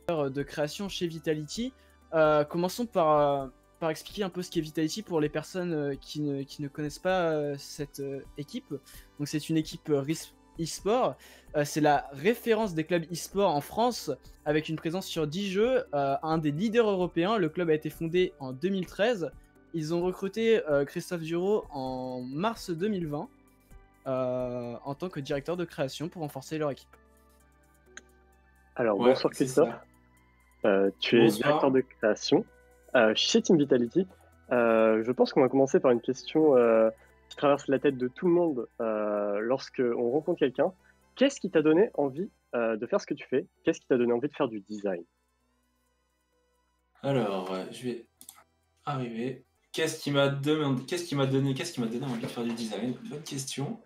de création chez Vitality. Commençons par expliquer un peu ce qu'est Vitality pour les personnes qui ne connaissent pas cette équipe. Donc c'est une équipe e-sport. C'est la référence des clubs e-sport en France avec une présence sur 10 jeux. Un des leaders européens. Le club a été fondé en 2013. Ils ont recruté Christophe Duro en mars 2020 en tant que directeur de création pour renforcer leur équipe. Alors, Ouais, bonsoir c'est Christophe. Tu es directeur Bonsoir. de création chez Team Vitality. Je pense qu'on va commencer par une question qui traverse la tête de tout le monde lorsque on rencontre quelqu'un. Qu'est-ce qui t'a donné envie de faire ce que tu fais? Qu'est-ce qui t'a donné envie de faire du design? Alors, je vais arriver. Qu'est-ce qui m'a donné envie de faire du design? Bonne question.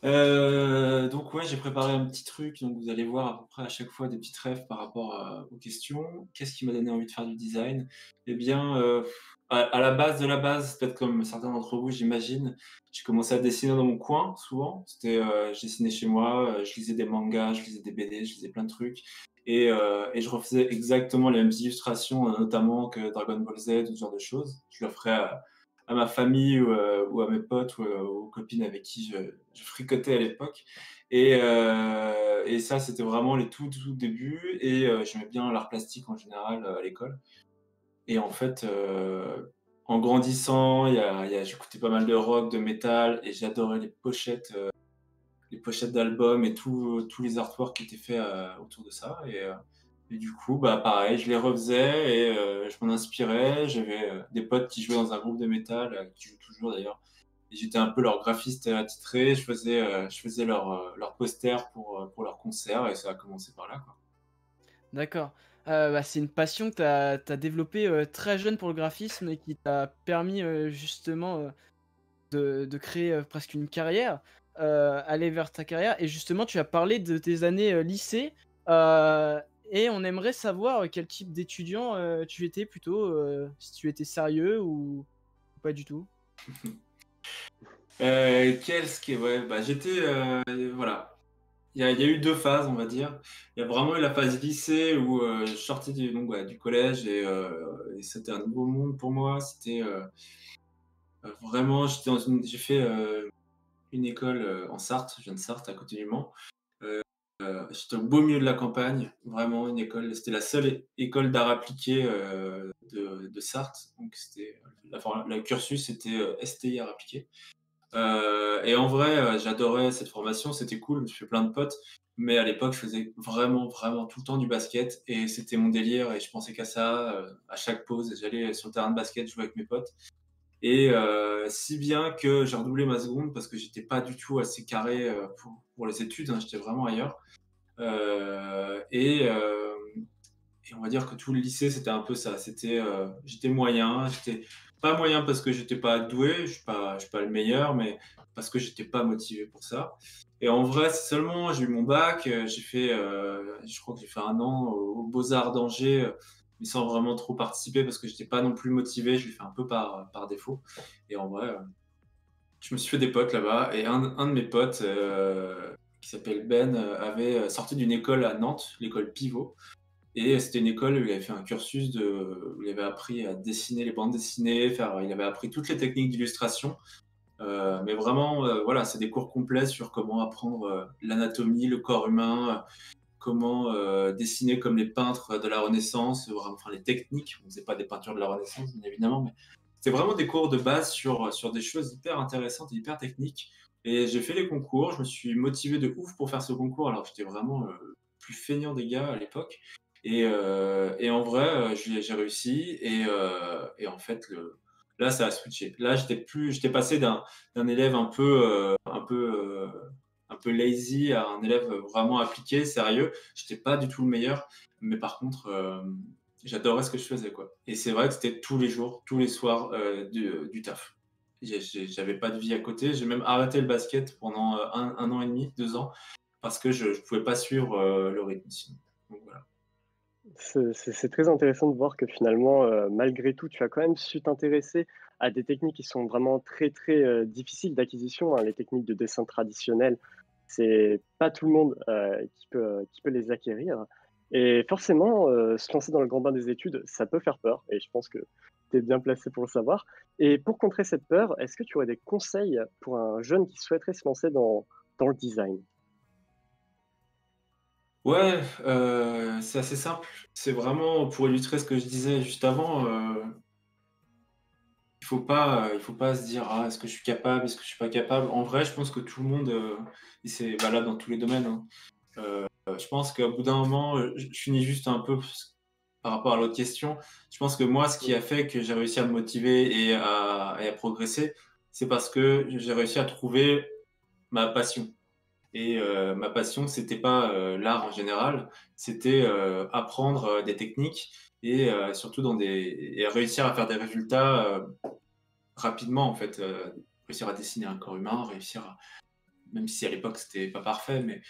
Donc ouais, j'ai préparé un petit truc, donc vous allez voir à peu près à chaque fois des petites rêves par rapport aux questions. Qu'est-ce qui m'a donné envie de faire du design? Eh bien, à la base de la base, peut-être comme certains d'entre vous, j'imagine, j'ai commencé à dessiner dans mon coin, souvent. Je dessinais chez moi, je lisais des mangas, je lisais des BD, je lisais plein de trucs. Et je refaisais exactement les mêmes illustrations, notamment que Dragon Ball Z ou ce genre de choses. Je le ferais à ma famille ou à mes potes ou aux copines avec qui je fricotais à l'époque. Et ça, c'était vraiment les tout débuts. Et j'aimais bien l'art plastique en général à l'école. Et en fait, en grandissant, j'écoutais pas mal de rock, de métal, et j'adorais les pochettes d'albums et tous les artworks qui étaient faits autour de ça. Et du coup, bah pareil, je les refaisais et je m'en inspirais. J'avais des potes qui jouaient dans un groupe de métal, qui jouent toujours d'ailleurs. Et j'étais un peu leur graphiste attitré. Je faisais leur poster pour leurs concerts et ça a commencé par là, quoi. D'accord. C'est une passion que tu as développée très jeune pour le graphisme et qui t'a permis justement de créer presque une carrière, aller vers ta carrière. Et justement, tu as parlé de tes années lycée et on aimerait savoir quel type d'étudiant tu étais plutôt, si tu étais sérieux ou pas du tout. Ouais, bah j'étais, voilà. Il y a eu deux phases, on va dire. Il y a vraiment eu la phase lycée où je sortais du collège et c'était un nouveau monde pour moi. C'était vraiment, j'ai fait une école en Sarthe, je viens de Sarthe, à côté du Mans. J'étais au beau milieu de la campagne, vraiment une école. C'était la seule école d'art appliqué de Sarthe. Donc le cursus était STI art appliqué. Et en vrai, j'adorais cette formation, c'était cool, je me suis fait plein de potes. Mais à l'époque, je faisais vraiment, vraiment tout le temps du basket et c'était mon délire et je pensais qu'à ça. À chaque pause, j'allais sur le terrain de basket jouer avec mes potes. Et si bien que j'ai redoublé ma seconde parce que j'étais pas du tout assez carré pour les études, hein, j'étais vraiment ailleurs. Euh, et, euh, et on va dire que tout le lycée, c'était un peu ça. J'étais moyen, j'étais pas moyen parce que j'étais pas doué, je suis pas le meilleur, mais parce que j'étais pas motivé pour ça. Et en vrai, c'est seulement j'ai eu mon bac, je crois que j'ai fait un an aux Beaux-Arts d'Angers, mais sans vraiment trop participer parce que j'étais pas non plus motivé. Je l'ai fait un peu par défaut. Et en vrai, je me suis fait des potes là-bas. Et un de mes potes, qui s'appelle Ben, avait sorti d'une école à Nantes, l'école Pivot. Et c'était une école où il avait fait un cursus où il avait appris à dessiner les bandes dessinées, il avait appris toutes les techniques d'illustration. Mais vraiment, voilà, c'est des cours complets sur comment apprendre l'anatomie, le corps humain, comment dessiner comme les peintres de la Renaissance, enfin les techniques. On ne faisait pas des peintures de la Renaissance, bien évidemment, mais c'était vraiment des cours de base sur des choses hyper intéressantes et hyper techniques. Et j'ai fait les concours, je me suis motivé de ouf pour faire ce concours, alors que j'étais vraiment le plus feignant des gars à l'époque. Et en vrai, j'ai réussi. Et en fait, là, ça a switché. Là, j'étais passé d'un élève un peu lazy à un élève vraiment appliqué, sérieux. J'étais pas du tout le meilleur, mais par contre, j'adorais ce que je faisais, quoi. Et c'est vrai que c'était tous les jours, tous les soirs du taf. J'avais pas de vie à côté. J'ai même arrêté le basket pendant un an et demi, 2 ans, parce que je pouvais pas suivre le rythme sinon. Donc voilà. C'est très intéressant de voir que finalement, malgré tout, tu as quand même su t'intéresser à des techniques qui sont vraiment très, très difficiles d'acquisition, hein. Les techniques de dessin traditionnelles, c'est pas tout le monde qui peut les acquérir. Et forcément, se lancer dans le grand bain des études, ça peut faire peur et je pense que tu es bien placé pour le savoir. Et pour contrer cette peur, est-ce que tu aurais des conseils pour un jeune qui souhaiterait se lancer dans le design? Ouais, c'est assez simple. C'est vraiment pour illustrer ce que je disais juste avant, il faut pas se dire: «Ah, est-ce que je suis capable? Est-ce que je suis pas capable?» En vrai, je pense que tout le monde, et c'est valable dans tous les domaines, hein. Je pense qu'au bout d'un moment, je finis juste un peu par rapport à l'autre question. Je pense que moi, ce qui Mmh. a fait que j'ai réussi à me motiver et à progresser, c'est parce que j'ai réussi à trouver ma passion. Et ma passion, c'était pas, l'art en général, c'était, apprendre, des techniques et surtout et réussir à faire des résultats, rapidement en fait, réussir à dessiner un corps humain, réussir à même si à l'époque c'était pas parfait, mais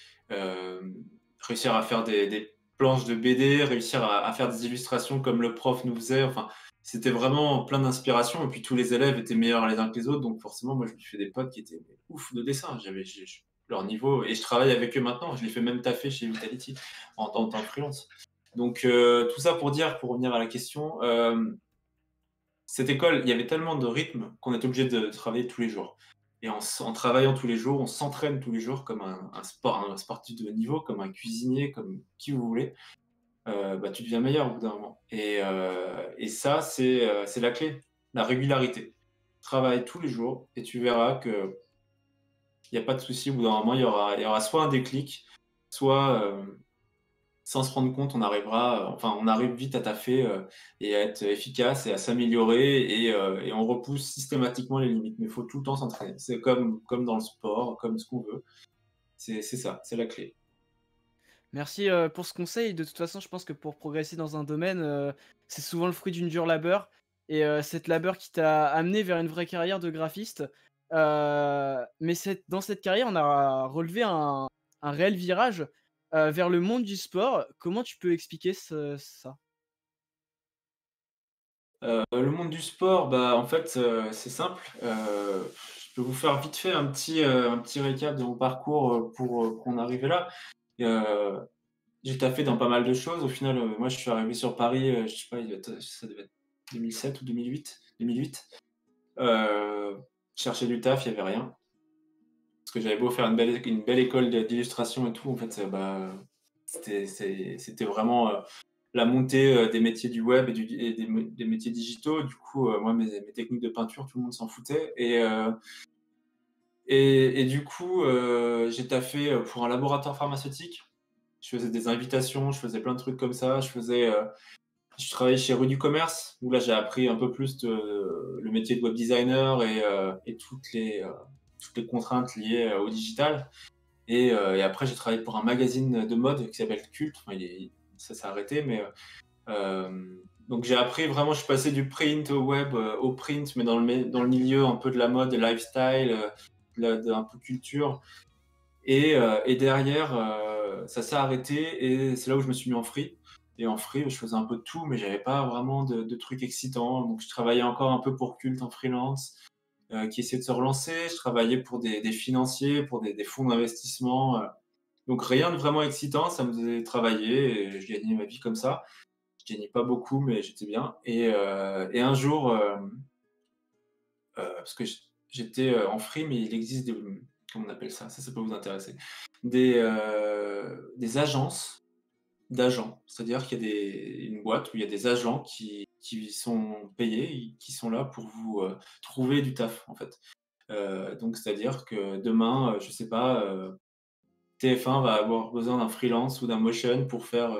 réussir à faire des planches de BD, réussir à faire des illustrations comme le prof nous faisait, enfin, c'était vraiment plein d'inspiration et puis tous les élèves étaient meilleurs les uns que les autres, donc forcément moi je me suis fait des potes qui étaient ouf de dessin. J'avais leur niveau et je travaille avec eux maintenant, je les fais même taffer chez Vitality en tant que freelance. Donc tout ça pour dire, pour revenir à la question, cette école, il y avait tellement de rythme qu'on était obligé de travailler tous les jours. Et en travaillant tous les jours, on s'entraîne tous les jours comme un sportif de haut niveau, comme un cuisinier, comme qui vous voulez. Bah, tu deviens meilleur au bout d'un moment. Et ça, c'est la clé, la régularité. Travaille tous les jours et tu verras qu'il n'y a pas de souci. Au bout d'un moment, il y aura soit un déclic, soit sans se rendre compte, on arrivera, enfin, on arrive vite à taffer, et à être efficace et à s'améliorer et on repousse systématiquement les limites. Mais il faut tout le temps s'entraîner. C'est comme dans le sport, comme ce qu'on veut. C'est ça, c'est la clé. Merci, pour ce conseil. De toute façon, je pense que pour progresser dans un domaine, c'est souvent le fruit d'une dure labeur et cette labeur qui t'a amené vers une vraie carrière de graphiste. Mais dans cette carrière, on a relevé un réel virage, vers le monde du sport. Comment tu peux expliquer ça? Le monde du sport, bah, en fait, c'est simple. Je peux vous faire vite fait un petit récap de mon parcours, pour en arriver là. Heu, j'ai taffé dans pas mal de choses. Au final, moi, je suis arrivé sur Paris, je sais pas, ça devait être 2007 ou 2008. 2008. Je cherchais du taf, il y avait rien. Parce que j'avais beau faire une belle école d'illustration et tout, en fait, bah, c'était vraiment, la montée, des métiers du web et des métiers digitaux. Du coup, moi, mes techniques de peinture, tout le monde s'en foutait et du coup, j'ai taffé, pour un laboratoire pharmaceutique. Je faisais des invitations, je faisais plein de trucs comme ça. Je travaillais chez Rue du Commerce, où là, j'ai appris un peu plus le métier de web designer et toutes les contraintes liées, au digital. Et après, j'ai travaillé pour un magazine de mode qui s'appelle Cult. Enfin, ça s'est arrêté, mais donc j'ai appris vraiment, je suis passé du print au web, au print, mais dans le milieu un peu de la mode, de lifestyle, un peu culture. Et derrière, ça s'est arrêté et c'est là où je me suis mis en free. Et en free, je faisais un peu de tout, mais j'avais pas vraiment de trucs excitants. Donc je travaillais encore un peu pour Cult en freelance, qui essaie de se relancer. Je travaillais pour des financiers, pour des fonds d'investissement. Donc rien de vraiment excitant, ça me faisait travailler et je gagnais ma vie comme ça. Je gagnais pas beaucoup, mais j'étais bien. Et un jour, parce que j'étais en free, mais il existe comment on appelle ça? Ça peut vous intéresser. Des agences d'agents. C'est-à-dire qu'il y a une boîte où il y a des agents qui sont payés et qui sont là pour vous trouver du taf, en fait. Donc, c'est-à-dire que demain, je sais pas, TF1 va avoir besoin d'un freelance ou d'un motion pour faire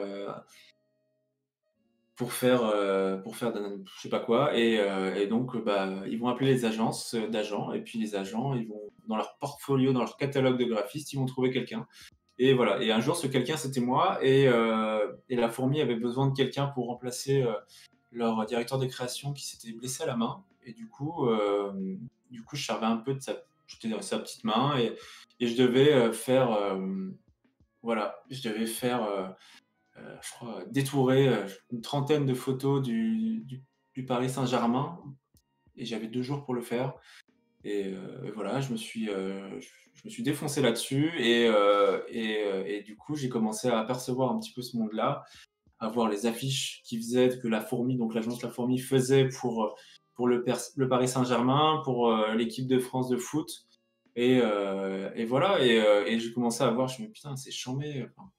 je sais pas quoi et donc bah, ils vont appeler les agences, d'agents et puis les agents, ils vont dans leur portfolio, dans leur catalogue de graphistes, ils vont trouver quelqu'un et voilà et un jour ce quelqu'un c'était moi et la fourmi avait besoin de quelqu'un pour remplacer, leur directeur des créations qui s'était blessé à la main et du coup je servais un peu de j'étais dans sa petite main et je devais, faire, voilà, je devais faire, je crois, détourer une trentaine de photos du Paris Saint-Germain et j'avais 2 jours pour le faire. Et voilà, je me suis défoncé là-dessus et du coup, j'ai commencé à apercevoir un petit peu ce monde-là, à voir les affiches qui faisaient que la Fourmi, donc l'agence La Fourmi faisait pour le Paris Saint-Germain, pour l'équipe de France de foot. Et voilà, et j'ai commencé à voir, je me dis, putain, c'est chambé. Enfin,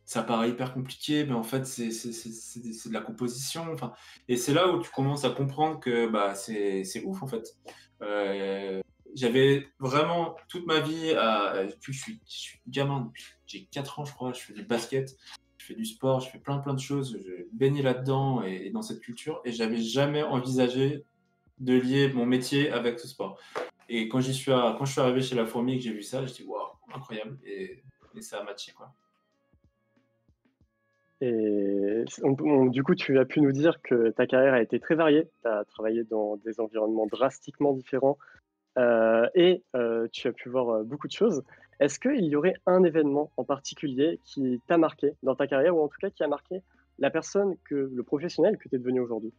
ça paraît hyper compliqué, mais en fait, c'est de la composition. Enfin, et c'est là où tu commences à comprendre que bah, c'est ouf, en fait. Euh, J'avais vraiment toute ma vie, depuis que je suis gamin, depuis que j'ai 4 ans, je crois, je fais du basket, je fais du sport, je fais plein de choses, je baigne là-dedans et dans cette culture, et j'avais jamais envisagé de lier mon métier avec ce sport. Et quand je suis arrivé chez La Fourmi et que j'ai vu ça, j'ai dit waouh, incroyable, et ça a matché, quoi. Et du coup, tu as pu nous dire que ta carrière a été très variée. Tu as travaillé dans des environnements drastiquement différents tu as pu voir beaucoup de choses. Est-ce qu'il y aurait un événement en particulier qui t'a marqué dans ta carrière ou en tout cas qui a marqué le professionnel que tu es devenu aujourd'hui?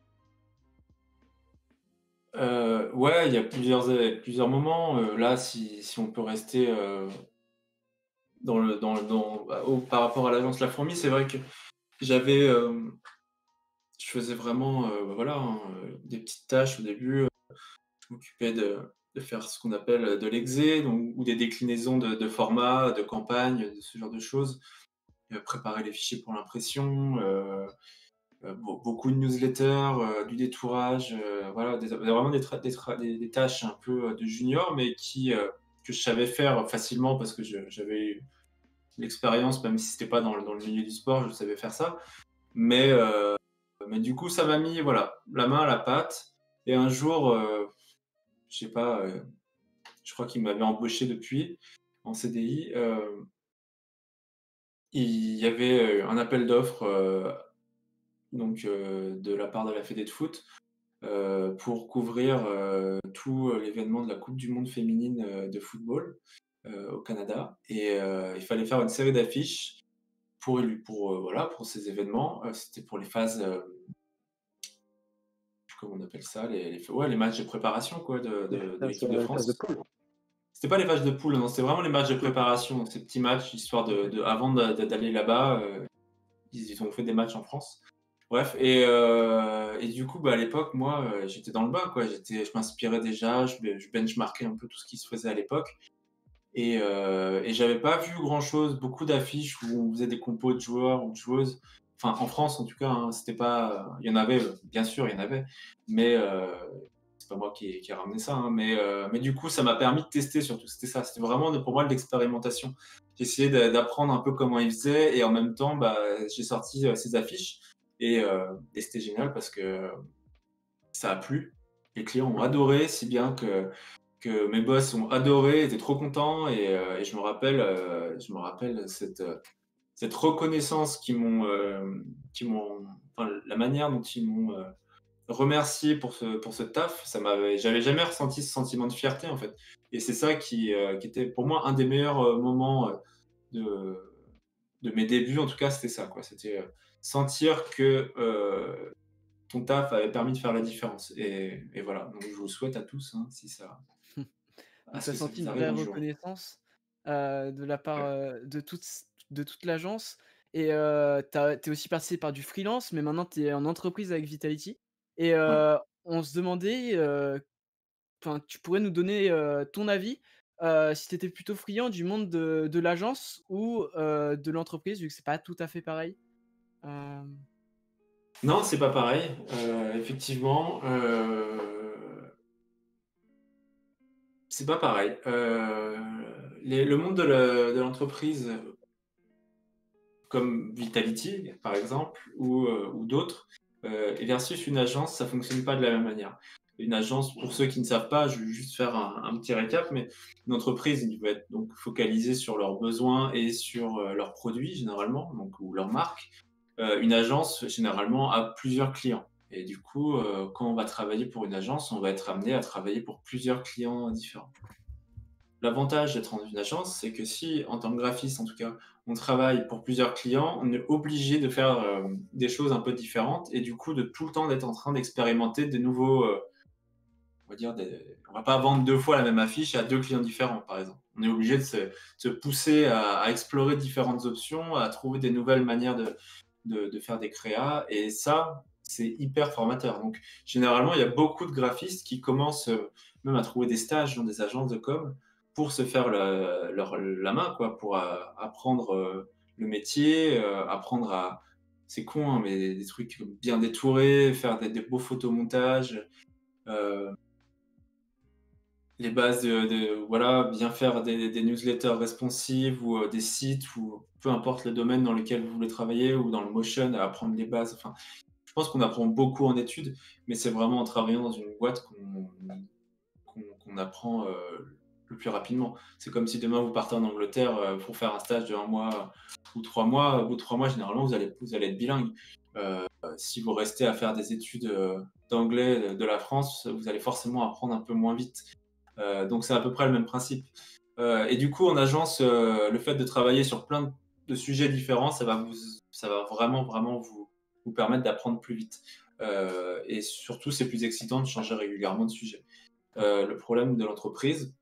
Ouais, il y a plusieurs moments. Là, si on peut rester par rapport à l'agence La Fourmi, c'est vrai que j'avais, je faisais vraiment, voilà, hein, des petites tâches au début. Je m'occupais de faire ce qu'on appelle de l'exé, donc, ou des déclinaisons de formats, de campagnes, de ce genre de choses. Préparer les fichiers pour l'impression, beaucoup de newsletters, du détourage, voilà, vraiment des tâches un peu de junior, mais que je savais faire facilement parce que j'avais eu l'expérience, même si c'était pas dans le milieu du sport, je savais faire ça. Mais, mais du coup, ça m'a mis voilà, la main à la pâte. Et un jour, je sais pas, je crois qu'il m'avait embauché depuis en CDI. Il y avait un appel d'offres de la part de la Fédé de foot pour couvrir tout l'événement de la Coupe du monde féminine de football au Canada. Et il fallait faire une série d'affiches voilà, pour ces événements. C'était pour les phases, comment on appelle ça, ouais, les matchs de préparation quoi, de l'équipe de Les phases de France. poule. C'était pas les matchs de poule, non, c'était vraiment les matchs de préparation, ces petits matchs, histoire avant d'aller là-bas, ils ont fait des matchs en France. Bref, et du coup, bah, à l'époque, moi, j'étais dans le bain, quoi. Je m'inspirais déjà, je benchmarkais un peu tout ce qui se faisait à l'époque. Et j'avais pas vu grand-chose, beaucoup d'affiches où on faisait des compos de joueurs ou de joueuses. Enfin, en France, en tout cas, hein, c'était pas. Il y en avait, bien sûr, il y en avait, mais c'est pas moi qui ai ramené ça. Hein, mais du coup, ça m'a permis de tester surtout. C'était ça, c'était vraiment pour moi de l'expérimentation. J'ai essayé d'apprendre un peu comment ils faisaient et en même temps, bah, j'ai sorti ces affiches et c'était génial parce que ça a plu. Les clients ont adoré, si bien que mes boss ont adoré, étaient trop contents et je me rappelle cette reconnaissance enfin, la manière dont ils m'ont remercié pour ce taf, j'avais jamais ressenti ce sentiment de fierté en fait. Et c'est ça qui était pour moi un des meilleurs moments de, de mes débuts, en tout cas, c'était ça quoi. C'était sentir que ton taf avait permis de faire la différence. Et voilà, donc je vous le souhaite à tous, hein, à Donc ce tu as que ça senti vous une arrive vraie un jour. reconnaissance, de la part, Ouais. de toute l'agence et tu es aussi passé par du freelance, mais maintenant tu es en entreprise avec Vitality et Ouais. on se demandait, enfin, tu pourrais nous donner, ton avis, si tu étais plutôt friand du monde de l'agence ou de l'entreprise, vu que c'est pas tout à fait pareil? Hem, Non, c'est pas pareil, effectivement, c'est pas pareil. Le monde de l'entreprise, comme Vitality, par exemple, ou d'autres, et versus une agence, ça fonctionne pas de la même manière. Une agence, pour ceux qui ne savent pas, je vais juste faire un petit récap, mais une entreprise, ils doivent être donc focalisée sur leurs besoins et sur leurs produits, généralement, donc, ou leurs marques. Une agence, généralement, a plusieurs clients. Et du coup, quand on va travailler pour une agence, on va être amené à travailler pour plusieurs clients différents. L'avantage d'être dans une agence, c'est que si, en tant que graphiste en tout cas, on travaille pour plusieurs clients, on est obligé de faire des choses un peu différentes et du coup de tout le temps d'être en train d'expérimenter on va dire, on va pas vendre 2 fois la même affiche à 2 clients différents, par exemple. On est obligé de se pousser à explorer différentes options, à trouver des nouvelles manières de faire des créas. Et ça, c'est hyper formateur. Donc, généralement, il y a beaucoup de graphistes qui commencent même à trouver des stages dans des agences de com pour se faire la main, quoi, pour apprendre le métier, apprendre à, c'est con, hein, mais des trucs bien détourés, faire des beaux photomontages, euh, les bases voilà, bien faire des newsletters responsives ou des sites ou peu importe le domaine dans lequel vous voulez travailler ou dans le motion, à apprendre les bases. Enfin, je pense qu'on apprend beaucoup en études, mais c'est vraiment en travaillant dans une boîte qu'on apprend le plus rapidement. C'est comme si demain vous partez en Angleterre pour faire un stage de 1 mois ou 3 mois. Au bout de 3 mois, généralement, vous allez être bilingue. Si vous restez à faire des études d'anglais de la France, vous allez forcément apprendre un peu moins vite. Donc c'est à peu près le même principe. Et du coup, en agence, le fait de travailler sur plein de sujets différents, ça va vraiment, vraiment vous permettre d'apprendre plus vite. Et surtout, c'est plus excitant de changer régulièrement de sujet. Le problème de l'entreprise,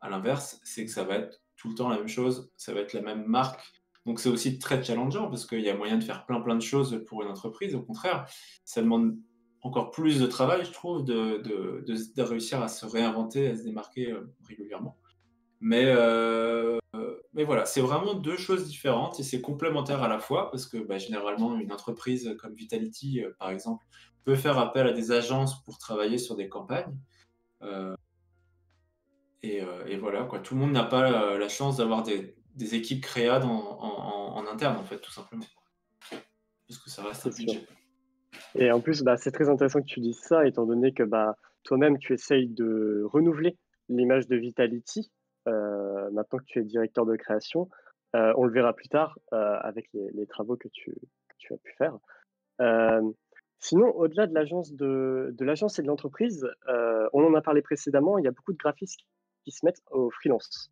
à l'inverse, c'est que ça va être tout le temps la même chose, ça va être la même marque. Donc c'est aussi très challengeant parce qu'il y a moyen de faire plein de choses pour une entreprise. Au contraire, ça demande encore plus de travail, je trouve, de réussir à se réinventer, à se démarquer régulièrement. Mais voilà, c'est vraiment deux choses différentes et c'est complémentaire à la fois parce que généralement, une entreprise comme Vitality, par exemple, peut faire appel à des agences pour travailler sur des campagnes. Euh, et voilà, quoi. Tout le monde n'a pas la chance d'avoir des équipes créa en interne, en fait, tout simplement. Parce que ça reste un C'est sûr. budget. Et en plus, c'est très intéressant que tu dises ça, étant donné que toi-même, tu essayes de renouveler l'image de Vitality, maintenant que tu es directeur de création. On le verra plus tard avec les travaux que tu as pu faire. Euh, Sinon, au-delà de l'agence et de l'entreprise, on en a parlé précédemment, il y a beaucoup de graphistes qui se mettent au freelance.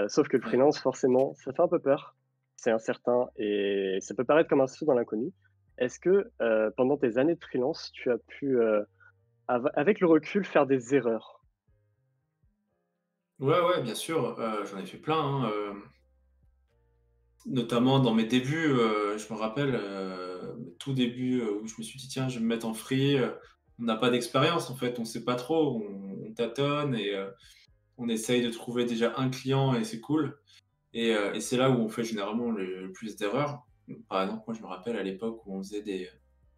Sauf que le Ouais. freelance, forcément, ça fait un peu peur, c'est incertain et ça peut paraître comme un saut dans l'inconnu. Est-ce que pendant tes années de freelance, tu as pu, avec le recul, faire des erreurs? Ouais, bien sûr, j'en ai fait plein, hein, notamment dans mes débuts, je me rappelle, tout début, où je me suis dit: «Tiens, je vais me mettre en free», on n'a pas d'expérience, en fait, on sait pas trop, on tâtonne et on essaye de trouver déjà un client et c'est cool. Et c'est là où on fait généralement le plus d'erreurs. Par exemple, moi, je me rappelle à l'époque où on faisait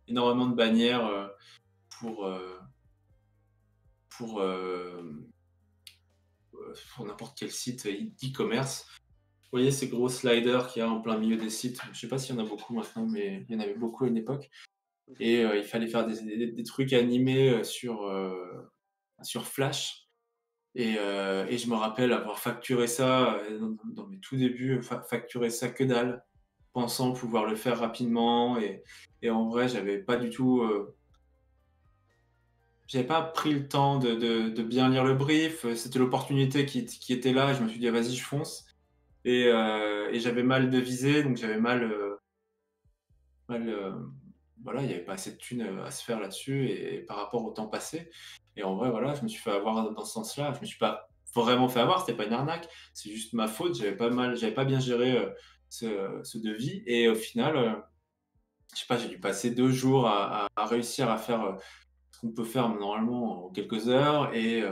énormément de bannières pour, euh, pour, euh, pour n'importe quel site e-commerce. Vous voyez ces gros sliders qu'il y a en plein milieu des sites. Je sais pas s'il y en a beaucoup maintenant, mais il y en avait beaucoup à une époque. Et il fallait faire des trucs animés sur Flash. Et je me rappelle avoir facturé ça dans mes tout débuts, facturé ça que dalle, pensant pouvoir le faire rapidement. Et en vrai, j'avais pas pris le temps de bien lire le brief. C'était l'opportunité qui était là. Et je me suis dit, ah, vas-y, je fonce. Et j'avais mal devisé, donc j'avais mal, voilà, il n'y avait pas assez de thunes à se faire là-dessus et par rapport au temps passé. Et en vrai, voilà, je me suis fait avoir dans ce sens-là. Je me suis pas vraiment fait avoir, c'était pas une arnaque, c'est juste ma faute. J'avais pas bien géré ce devis. Et au final, je sais pas, j'ai dû passer 2 jours à réussir à faire ce qu'on peut faire normalement en quelques heures. Et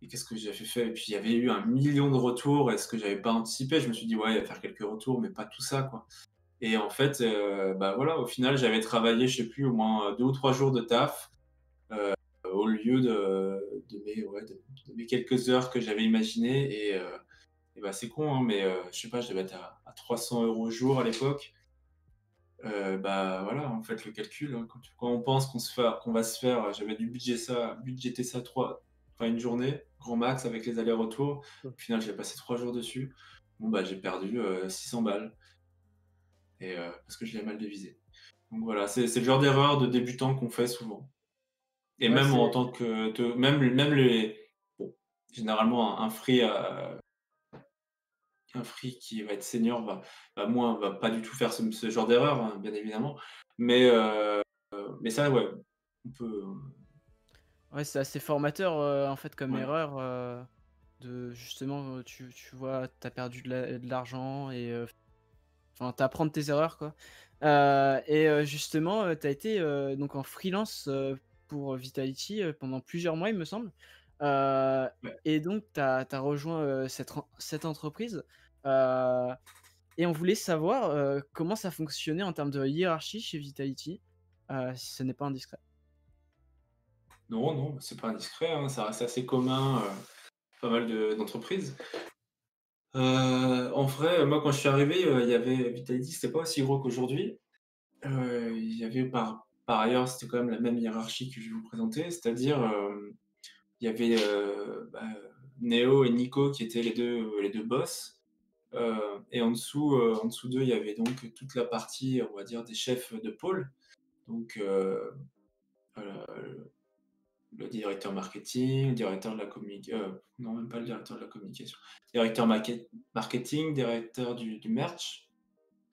qu'est-ce que j'avais fait? Et puis il y avait eu 1 million de retours. Et ce que j'avais pas anticipé, je me suis dit, ouais, il va faire quelques retours, mais pas tout ça, quoi. Et en fait, voilà, au final, j'avais travaillé, je sais plus, au moins 2 ou 3 jours de taf, au lieu de mes quelques heures que j'avais imaginées. Et c'est con, hein, mais je sais pas, je devais être à 300 € au jour à l'époque. Voilà, en fait, le calcul, hein, quand on pense qu'on va se faire, j'avais dû budgéter ça une journée, grand max, avec les allers-retours. Au final, j'ai passé 3 jours dessus. Bon, j'ai perdu 600 balles. Parce que je l'ai mal devisé. Donc voilà, c'est le genre d'erreur de débutant qu'on fait souvent. Et Ouais, même en c'est tant que même les bon, généralement un free qui va être senior va pas du tout faire ce genre d'erreur, hein, bien évidemment. Mais ça, ouais, on peut. Ouais, c'est assez formateur, en fait, comme Ouais. erreur, de justement, tu vois, tu as perdu de l'argent et enfin, tu de tes erreurs, quoi. Et justement, tu as été, donc en freelance, pour Vitality, pendant plusieurs mois, il me semble. Heu Ouais. et donc tu as rejoint, cette entreprise, heu et on voulait savoir, comment ça fonctionnait en termes de hiérarchie chez Vitality, si ce n'est pas indiscret? Non, non, c'est pas indiscret, hein, ça reste assez commun, pas mal d'entreprises. En vrai, moi, quand je suis arrivé, il y avait Vitality, c'était pas aussi gros qu'aujourd'hui. Il y avait par ailleurs, c'était quand même la même hiérarchie que je vais vous présenter, c'est-à-dire, il y avait, Néo et Nico qui étaient les 2 boss, et en dessous d'eux, il y avait donc toute la partie, on va dire, des chefs de pôle. Donc, le directeur marketing, le directeur de la non, même pas le directeur de la communication. Directeur marketing, directeur du merch,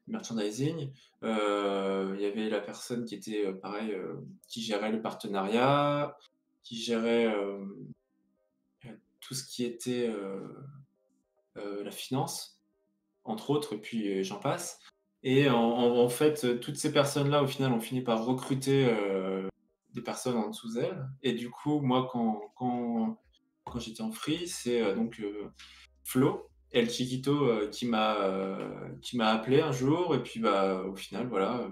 merchandising. Il y avait la personne qui était, pareil, qui gérait le partenariat, qui gérait, tout ce qui était, la finance, entre autres, et puis, j'en passe. Et en fait, toutes ces personnes-là, au final, ont fini par recruter, des personnes en dessous d'elles. Et du coup, moi, quand j'étais en free, c'est, donc, Flo, El Chiquito, qui m'a appelé un jour et puis, bah, au final, voilà,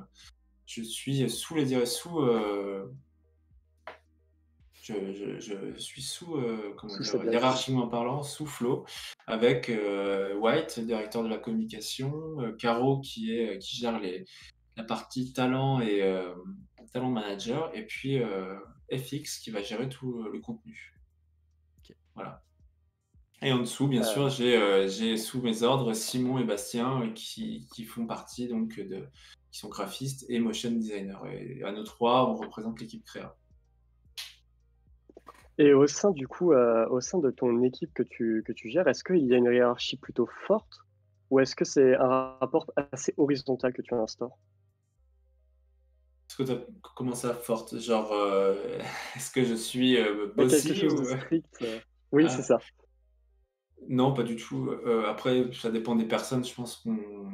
je suis sous les dir sous, je suis sous, comment sous dire? cette direction. Hiérarchiquement parlant, sous Flo, avec, White, directeur de la communication, Caro qui gère la partie talent et talent manager, et puis, FX qui va gérer tout, le contenu. OK. Voilà. Et en dessous, bien sûr, Euh, j'ai sous mes ordres Simon et Bastien, qui font partie donc qui sont graphistes et motion designers, et à nous 3, on représente l'équipe créa. et au sein du coup, au sein de ton équipe que tu gères, est-ce qu'il y a une hiérarchie plutôt forte ou est-ce que c'est un rapport assez horizontal que tu instaures? Est-ce que tu comment ça forte? Genre, est-ce que je suis, Il y a quelque bossy chose de ou? strict? Oui, c'est Ah, ça. non, pas du tout, après ça dépend des personnes, je pense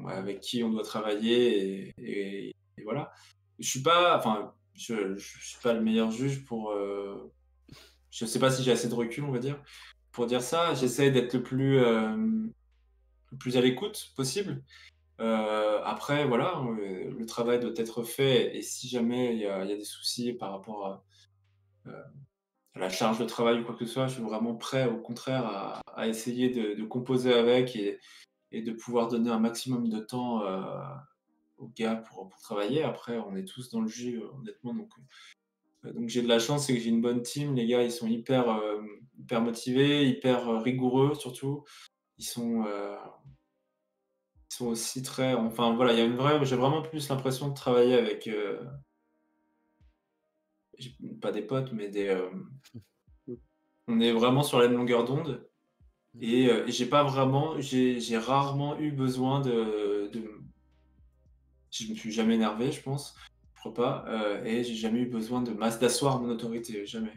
avec qui on doit travailler, et voilà. Je suis pas enfin, je suis pas le meilleur juge pour, je sais pas si j'ai assez de recul, on va dire, pour dire ça. Mmh. J'essaie d'être le plus à l'écoute possible. Après voilà, le travail doit être fait, et si jamais il y a des soucis par rapport à la charge de travail ou quoi que ce soit, je suis vraiment prêt, au contraire, à essayer de composer avec, et de pouvoir donner un maximum de temps, aux gars pour travailler. Après, on est tous dans le jus, honnêtement, donc j'ai de la chance, c'est que j'ai une bonne team. Les gars, ils sont hyper motivés, hyper, rigoureux surtout. Ils sont, heu, ils sont aussi très enfin voilà, il y a une vraie j'ai vraiment plus l'impression de travailler avec, j'ai pas des potes, mais Mmh. on est vraiment sur la même longueur d'onde. Mmh. Et j'ai rarement eu besoin je me suis jamais énervé, je pense, je crois pas, et j'ai jamais eu besoin d'asseoir mon autorité, jamais.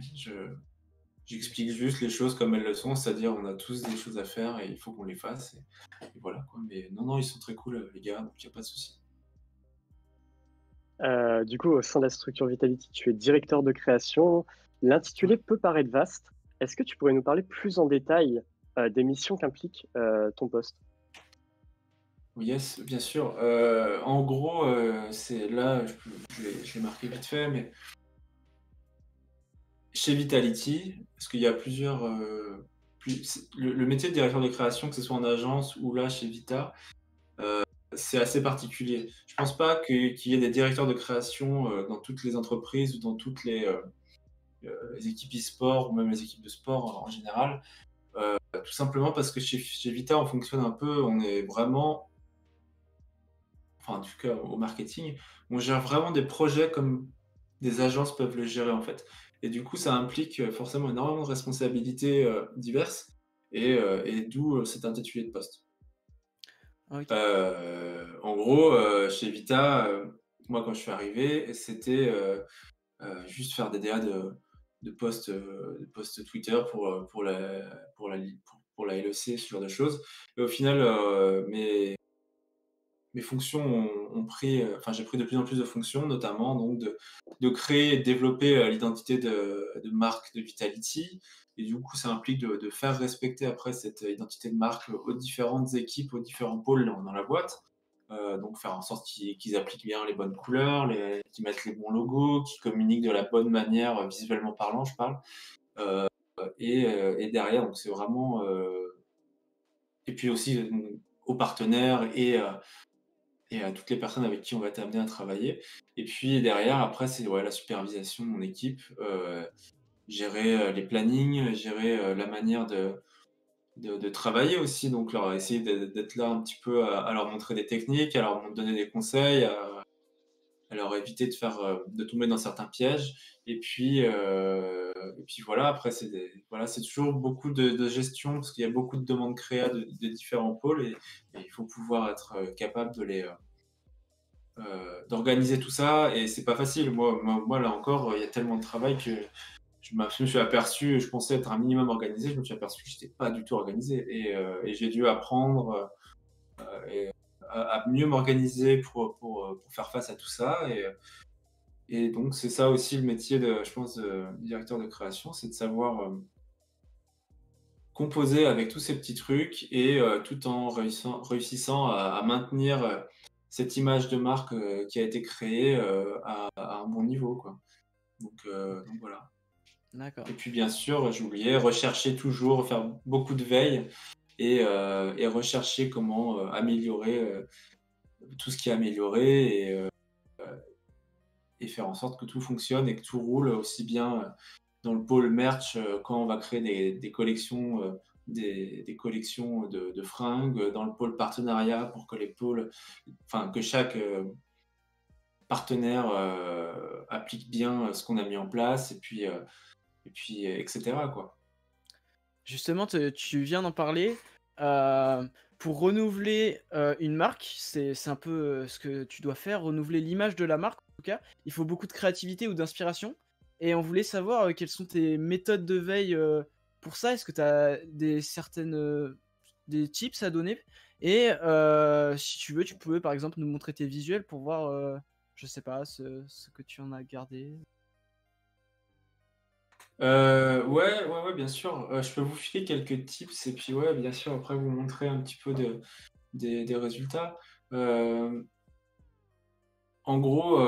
J'explique juste les choses comme elles le sont, c'est-à-dire on a tous des choses à faire et il faut qu'on les fasse, et voilà quoi. Mais non, non, ils sont très cool, les gars, donc il y a pas de souci. Du coup, au sein de la structure Vitality, tu es directeur de création. Ouais. L'intitulé peut paraître vaste. Est-ce que tu pourrais nous parler plus en détail, des missions qu'implique, ton poste? Yes, bien sûr, en gros, c'est là, je l'ai marqué vite fait, mais chez Vitality, parce qu'il y a plusieurs, le métier de directeur de création, que ce soit en agence ou là chez Vita, c'est assez particulier. Je pense pas qu'il y ait des directeurs de création, dans toutes les entreprises ou dans toutes les équipes e-sport ou même les équipes de sport en général. Tout simplement parce que chez Vita, on fonctionne un peu, on est vraiment, enfin en tout cas au marketing, on gère vraiment des projets comme des agences peuvent le gérer en fait. Et du coup, ça implique, forcément énormément de responsabilités, diverses, et d'où, cet intitulé de poste. Ah, OK. En gros, chez Vita, moi quand je suis arrivé, c'était, juste faire des DA posts Twitter pour la LEC, ce genre de choses. Et au final, mes fonctions ont pris, enfin, j'ai pris de plus en plus de fonctions, notamment donc de créer et de développer l'identité de marque de Vitality. Et du coup, ça implique de faire respecter après cette identité de marque aux différentes équipes, aux différents pôles dans la boîte. Donc faire en sorte qu'ils appliquent bien les bonnes couleurs, qu'ils mettent les bons logos, qu'ils communiquent de la bonne manière, visuellement parlant, je parle. Euh, et derrière, donc c'est vraiment. Et puis aussi aux partenaires et à toutes les personnes avec qui on va être amené à travailler. Et puis derrière, après, c'est ouais, la supervision de mon équipe, gérer les plannings, gérer la manière de travailler aussi. Donc, leur essayer d'être là un petit peu à leur montrer des techniques, à leur donner des conseils, à leur éviter de tomber dans certains pièges. Et puis voilà, après, voilà, c'est toujours beaucoup de gestion parce qu'il y a beaucoup de demandes créa de différents pôles et il faut pouvoir être capable d'organiser tout ça. Et c'est pas facile. Moi, là encore, il y a tellement de travail que je me suis aperçu, je pensais être un minimum organisé, je me suis aperçu que je n'étais pas du tout organisé. Et j'ai dû apprendre et à mieux m'organiser pour faire face à tout ça. Et donc, c'est ça aussi le métier, je pense, de directeur de création, c'est de savoir composer avec tous ces petits trucs et tout en réussissant à maintenir cette image de marque qui a été créée à un bon niveau, quoi. Donc voilà. D'accord. Et puis bien sûr, j'ai oublié, rechercher toujours, faire beaucoup de veille et rechercher comment améliorer tout ce qui est amélioré et faire en sorte que tout fonctionne et que tout roule aussi bien dans le pôle merch quand on va créer des collections, des collections de fringues, dans le pôle partenariat pour que que chaque partenaire applique bien ce qu'on a mis en place et puis etc. quoi. Justement, tu viens d'en parler. euh, pour renouveler une marque, c'est un peu ce que tu dois faire, renouveler l'image de la marque en tout cas. Il faut beaucoup de créativité ou d'inspiration. Et on voulait savoir quelles sont tes méthodes de veille pour ça. Est-ce que tu as des tips à donner? Et si tu veux, tu peux par exemple nous montrer tes visuels pour voir, je sais pas, ce que tu en as gardé. Ouais, bien sûr. Je peux vous filer quelques tips et puis ouais, bien sûr, après vous montrer un petit peu des résultats. Euh, En gros,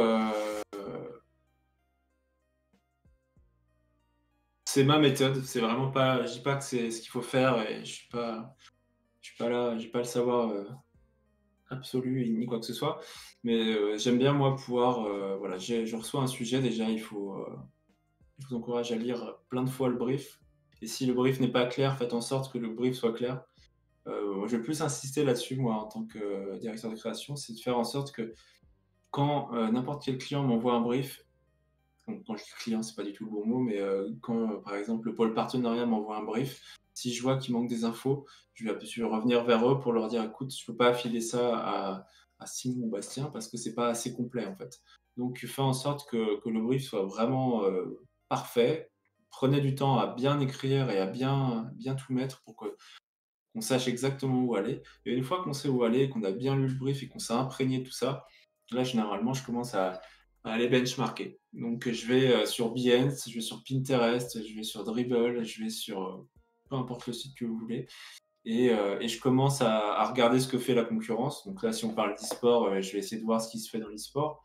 c'est ma méthode. C'est vraiment pas. Je dis pas que c'est ce qu'il faut faire et je suis pas là. J'ai pas le savoir absolu ni quoi que ce soit. Mais j'aime bien moi pouvoir. Voilà, je reçois un sujet déjà. Je vous encourage à lire plein de fois le brief. Et si le brief n'est pas clair, faites en sorte que le brief soit clair. Je vais plus insister là-dessus, moi, en tant que directeur de création, c'est de faire en sorte que quand n'importe quel client m'envoie un brief, donc, quand je dis client, c'est pas du tout le bon mot, mais quand par exemple le pôle partenariat m'envoie un brief, si je vois qu'il manque des infos, je vais revenir vers eux pour leur dire écoute, je peux pas affiler ça à Simon ou Bastien parce que c'est pas assez complet en fait. Donc fais en sorte que le brief soit vraiment parfait. Prenez du temps à bien écrire et à bien tout mettre pour qu'on sache exactement où aller. Et une fois qu'on sait où aller, qu'on a bien lu le brief et qu'on s'est imprégné de tout ça, là, généralement, je commence à aller benchmarker. Donc, je vais sur Behance, je vais sur Pinterest, je vais sur Dribbble, je vais sur peu importe le site que vous voulez. Et je commence à regarder ce que fait la concurrence. Donc là, si on parle d'e-sport, je vais essayer de voir ce qui se fait dans l'e-sport.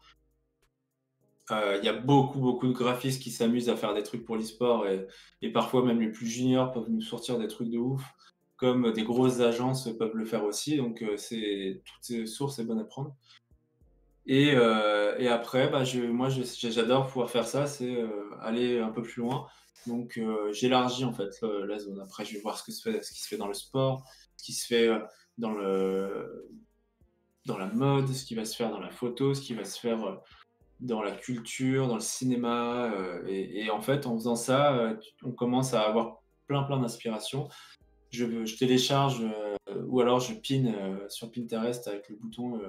Il y a beaucoup de graphistes qui s'amusent à faire des trucs pour l'e-sport et parfois même les plus juniors peuvent nous sortir des trucs de ouf, comme des grosses agences peuvent le faire aussi. Donc toutes ces sources, c'est bon à prendre. Et après, bah, j'adore pouvoir faire ça, c'est aller un peu plus loin. Donc j'élargis en fait la zone. Après, je vais voir ce qui se fait dans le sport, ce qui se fait dans la mode, ce qui va se faire dans la photo, ce qui va se faire dans la culture, dans le cinéma. Et en fait, en faisant ça, on commence à avoir plein d'inspiration. Je télécharge ou alors je pin sur Pinterest avec le bouton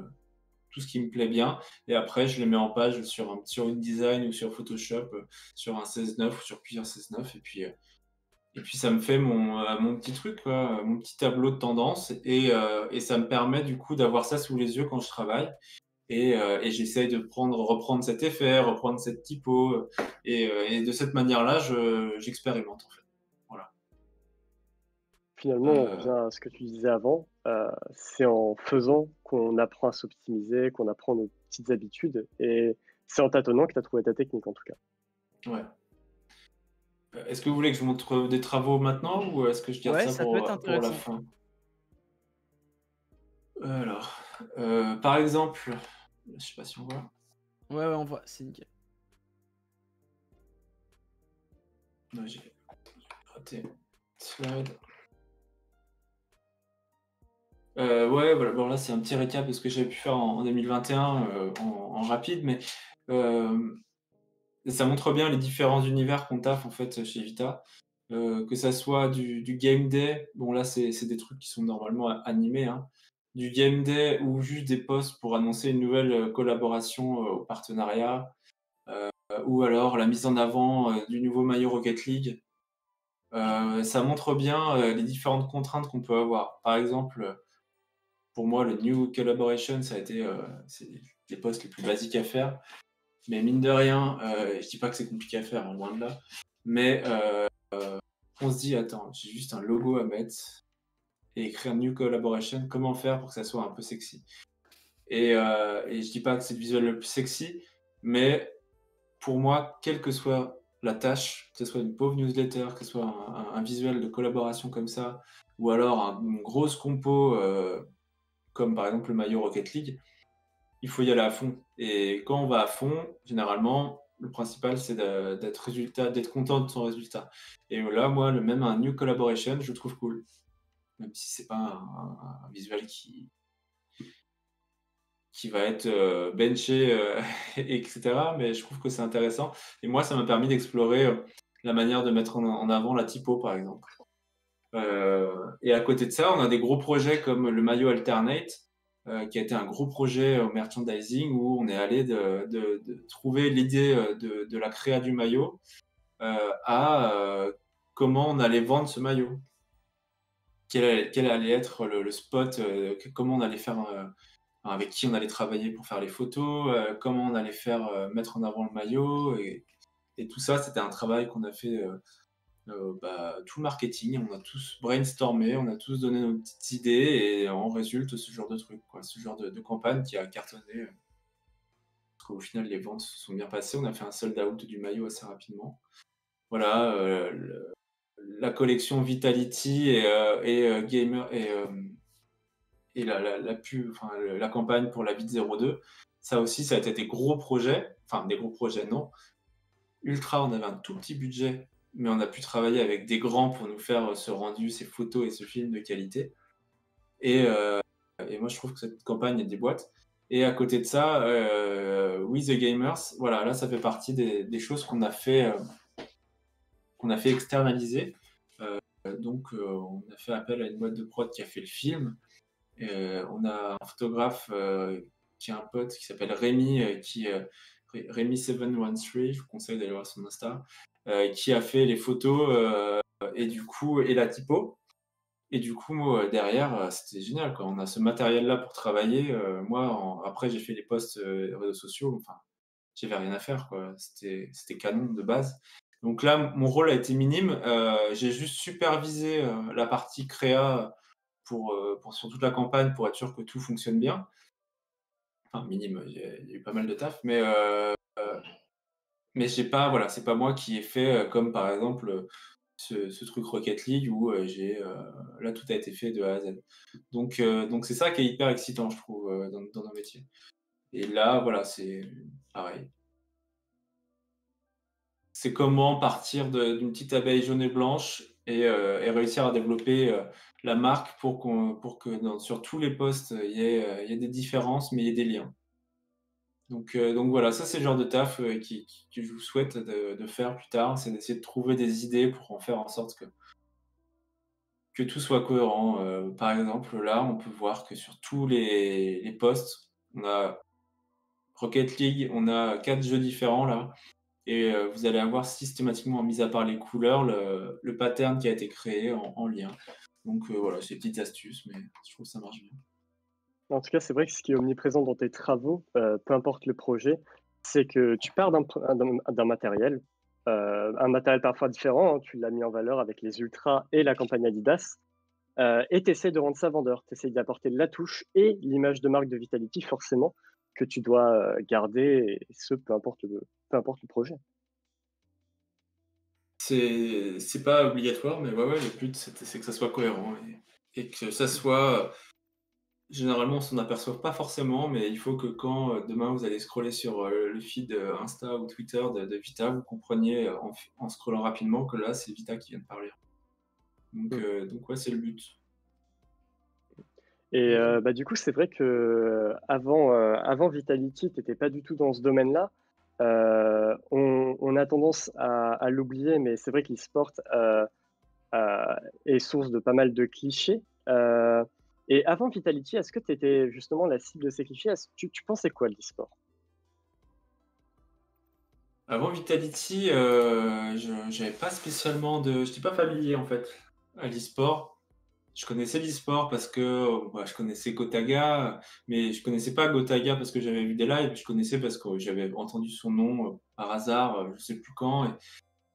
tout ce qui me plaît bien. Et après, je les mets en page sur InDesign ou sur Photoshop, sur un 16:9 ou sur plusieurs 16:9. Et puis ça me fait mon petit truc, quoi, mon petit tableau de tendance. Et ça me permet du coup d'avoir ça sous les yeux quand je travaille. Et j'essaye de reprendre cet effet, reprendre cette typo. Et de cette manière-là, j'expérimente en fait. Voilà. Finalement, on revient à ce que tu disais avant. C'est en faisant qu'on apprend à s'optimiser, qu'on apprend nos petites habitudes. Et c'est en tâtonnant que tu as trouvé ta technique, en tout cas. Ouais. Est-ce que vous voulez que je vous montre des travaux maintenant ou est-ce que je garde Ouais, ça ça peut être pour la intéressant. fin? Alors, par exemple, je sais pas si on voit. Ouais, on voit, c'est nickel. Non, j'ai raté. Slide. Ouais, voilà. Bon, là, c'est un petit récap de ce que j'avais pu faire en 2021 en rapide, mais ça montre bien les différents univers qu'on taffe en fait chez Vita. Que ça soit du game day, bon là c'est des trucs qui sont normalement animés, hein. Du game day ou juste des posts pour annoncer une nouvelle collaboration au partenariat, ou alors la mise en avant du nouveau maillot Rocket League. Ça montre bien les différentes contraintes qu'on peut avoir. Par exemple, pour moi, le New Collaboration, ça a été c'est les posts les plus basiques à faire. Mais mine de rien, je dis pas que c'est compliqué à faire, hein, loin de là. Mais on se dit, attends, j'ai juste un logo à mettre et écrire New Collaboration. Comment faire pour que ça soit un peu sexy? Et je dis pas que c'est le visuel le plus sexy, mais pour moi, quelle que soit la tâche, que ce soit une pauvre newsletter, que ce soit un visuel de collaboration comme ça, ou alors une grosse compo comme par exemple le maillot Rocket League, il faut y aller à fond. Et quand on va à fond, généralement, le principal, c'est d'être content de son résultat. Et là, moi, même un New Collaboration, je le trouve cool. Même si c'est pas un visuel qui va être benché, etc. Mais je trouve que c'est intéressant. Et moi, ça m'a permis d'explorer la manière de mettre en avant la typo, par exemple. Et à côté de ça, on a des gros projets comme le maillot Alternate, qui a été un gros projet au merchandising où on est allé de trouver l'idée de la créa du maillot à comment on allait vendre ce maillot. Quel allait être le spot, comment on allait faire, avec qui on allait travailler pour faire les photos, comment on allait faire mettre en avant le maillot. Et tout ça, c'était un travail qu'on a fait tout le marketing, on a tous brainstormé, on a tous donné nos petites idées et en résulte ce genre de truc, quoi, ce genre de campagne qui a cartonné. Parce qu'au final, les ventes se sont bien passées. On a fait un sold out du maillot assez rapidement. Voilà, la collection Vitality et Gamer et la pub, enfin, la campagne pour la Vite 02. Ça aussi, ça a été des gros projets. Enfin, des gros projets, non. Ultra, on avait un tout petit budget, mais on a pu travailler avec des grands pour nous faire ce rendu, ces photos et ce film de qualité. Et moi, je trouve que cette campagne est des boîtes. Et à côté de ça, We The Gamers, voilà, là, ça fait partie des choses qu'on a fait externaliser. Donc, on a fait appel à une boîte de prod qui a fait le film. On a un photographe qui est un pote qui s'appelle Rémi, Rémi713, je vous conseille d'aller voir son Insta, qui a fait les photos et du coup, et la typo. Et du coup, moi, derrière, c'était génial, quoi. On a ce matériel-là pour travailler. Moi, après, j'ai fait les posts réseaux sociaux. Enfin, j'avais rien à faire, quoi. C'était canon de base. Donc là, mon rôle a été minime. J'ai juste supervisé la partie créa pour sur toute la campagne pour être sûr que tout fonctionne bien. Enfin, minime, il y a eu pas mal de taf, mais j'ai pas, voilà, c'est pas moi qui ai fait comme par exemple ce truc Rocket League où là tout a été fait de A à Z. Donc c'est ça qui est hyper excitant, je trouve, dans nos métiers. Et là, voilà, c'est pareil. C'est comment partir d'une petite abeille jaune et blanche et réussir à développer la marque pour que sur tous les postes, il y ait des différences, mais il y ait des liens. Donc voilà, ça c'est le genre de taf que je vous souhaite de faire plus tard, c'est d'essayer de trouver des idées pour en faire en sorte que tout soit cohérent. Par exemple, là, on peut voir que sur tous les posts, on a Rocket League, on a 4 jeux différents là et vous allez avoir systématiquement, mis à part les couleurs, le pattern qui a été créé en lien. Donc voilà, c'est des petites astuces, mais je trouve que ça marche bien. En tout cas, c'est vrai que ce qui est omniprésent dans tes travaux, peu importe le projet, c'est que tu pars d'un matériel, un matériel parfois différent, hein, tu l'as mis en valeur avec les Ultras et la campagne Adidas, et tu essaies de rendre ça vendeur. Tu essaies d'apporter la touche et l'image de marque de Vitality forcément que tu dois, garder et ce, peu importe le projet. C'est pas obligatoire, mais ouais, le but c'est que ça soit cohérent et que ça soit, généralement on s'en aperçoit pas forcément, mais il faut que quand, demain vous allez scroller sur, le feed, Insta ou Twitter de Vita, vous compreniez, en scrollant rapidement que là, c'est Vita qui vient de parler. Mmh. Donc ouais, c'est le but. Et Ok. bah, du coup, c'est vrai qu'avant Vitality, tu étais pas du tout dans ce domaine-là. On a tendance à l'oublier, mais c'est vrai que l'e-sport, est source de pas mal de clichés. Et avant Vitality, est-ce que tu étais justement la cible de ces clichés? Tu pensais quoi de l'e-sport? Avant Vitality, je j'avais pas spécialement j'étais pas familier en fait à l'e-sport. Je connaissais l'e-sport parce que, bah, je connaissais Gotaga, mais je connaissais pas Gotaga parce que j'avais vu des lives, je connaissais parce que j'avais entendu son nom, par hasard, je sais plus quand et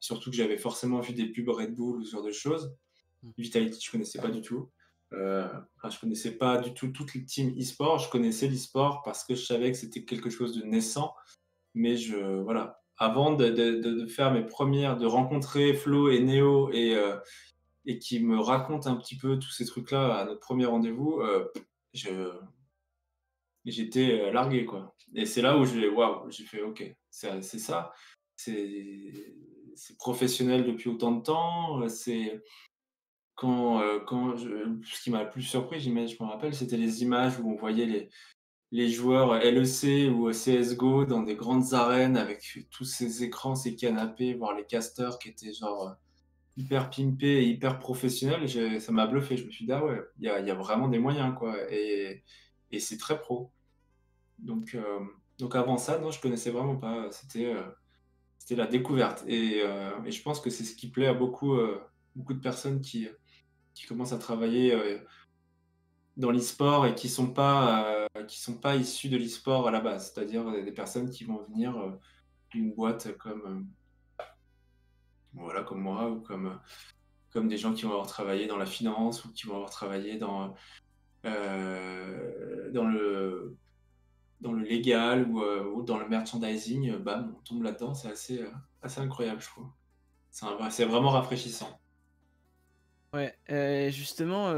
surtout que j'avais forcément vu des pubs Red Bull ou ce genre de choses. Mm. Vitality, je connaissais pas du tout. Enfin, je connaissais pas du tout toute les team e-sport. Je connaissais l'e-sport parce que je savais que c'était quelque chose de naissant, mais voilà. Avant de faire mes premières, de rencontrer Flo et Néo et qui me racontent un petit peu tous ces trucs-là à notre premier rendez-vous, je j'étais, largué, quoi. Et c'est là où j'ai fait: «OK, c'est ça, c'est c'est professionnel depuis autant de temps, c'est» quand ce qui m'a le plus surpris, je me rappelle, c'était les images où on voyait les joueurs LEC ou CS:GO dans des grandes arènes avec tous ces écrans, ces canapés, voire les casters qui étaient genre, hyper pimpés et hyper professionnels. Ça m'a bluffé. Je me suis dit: «Ah ouais, il y a vraiment des moyens, quoi» et c'est très pro. Donc avant ça, non, je connaissais vraiment pas. C'était la découverte et je pense que c'est ce qui plaît à beaucoup de personnes qui commencent à travailler, dans l'e-sport et qui sont pas issus de l'e-sport à la base. C'est-à-dire, des personnes qui vont venir, d'une boîte comme, voilà, comme moi ou comme des gens qui vont avoir travaillé dans la finance ou qui vont avoir travaillé dans le légal ou dans le merchandising, bam, on tombe là-dedans, c'est assez incroyable, je trouve. C'est vraiment rafraîchissant. Ouais, justement,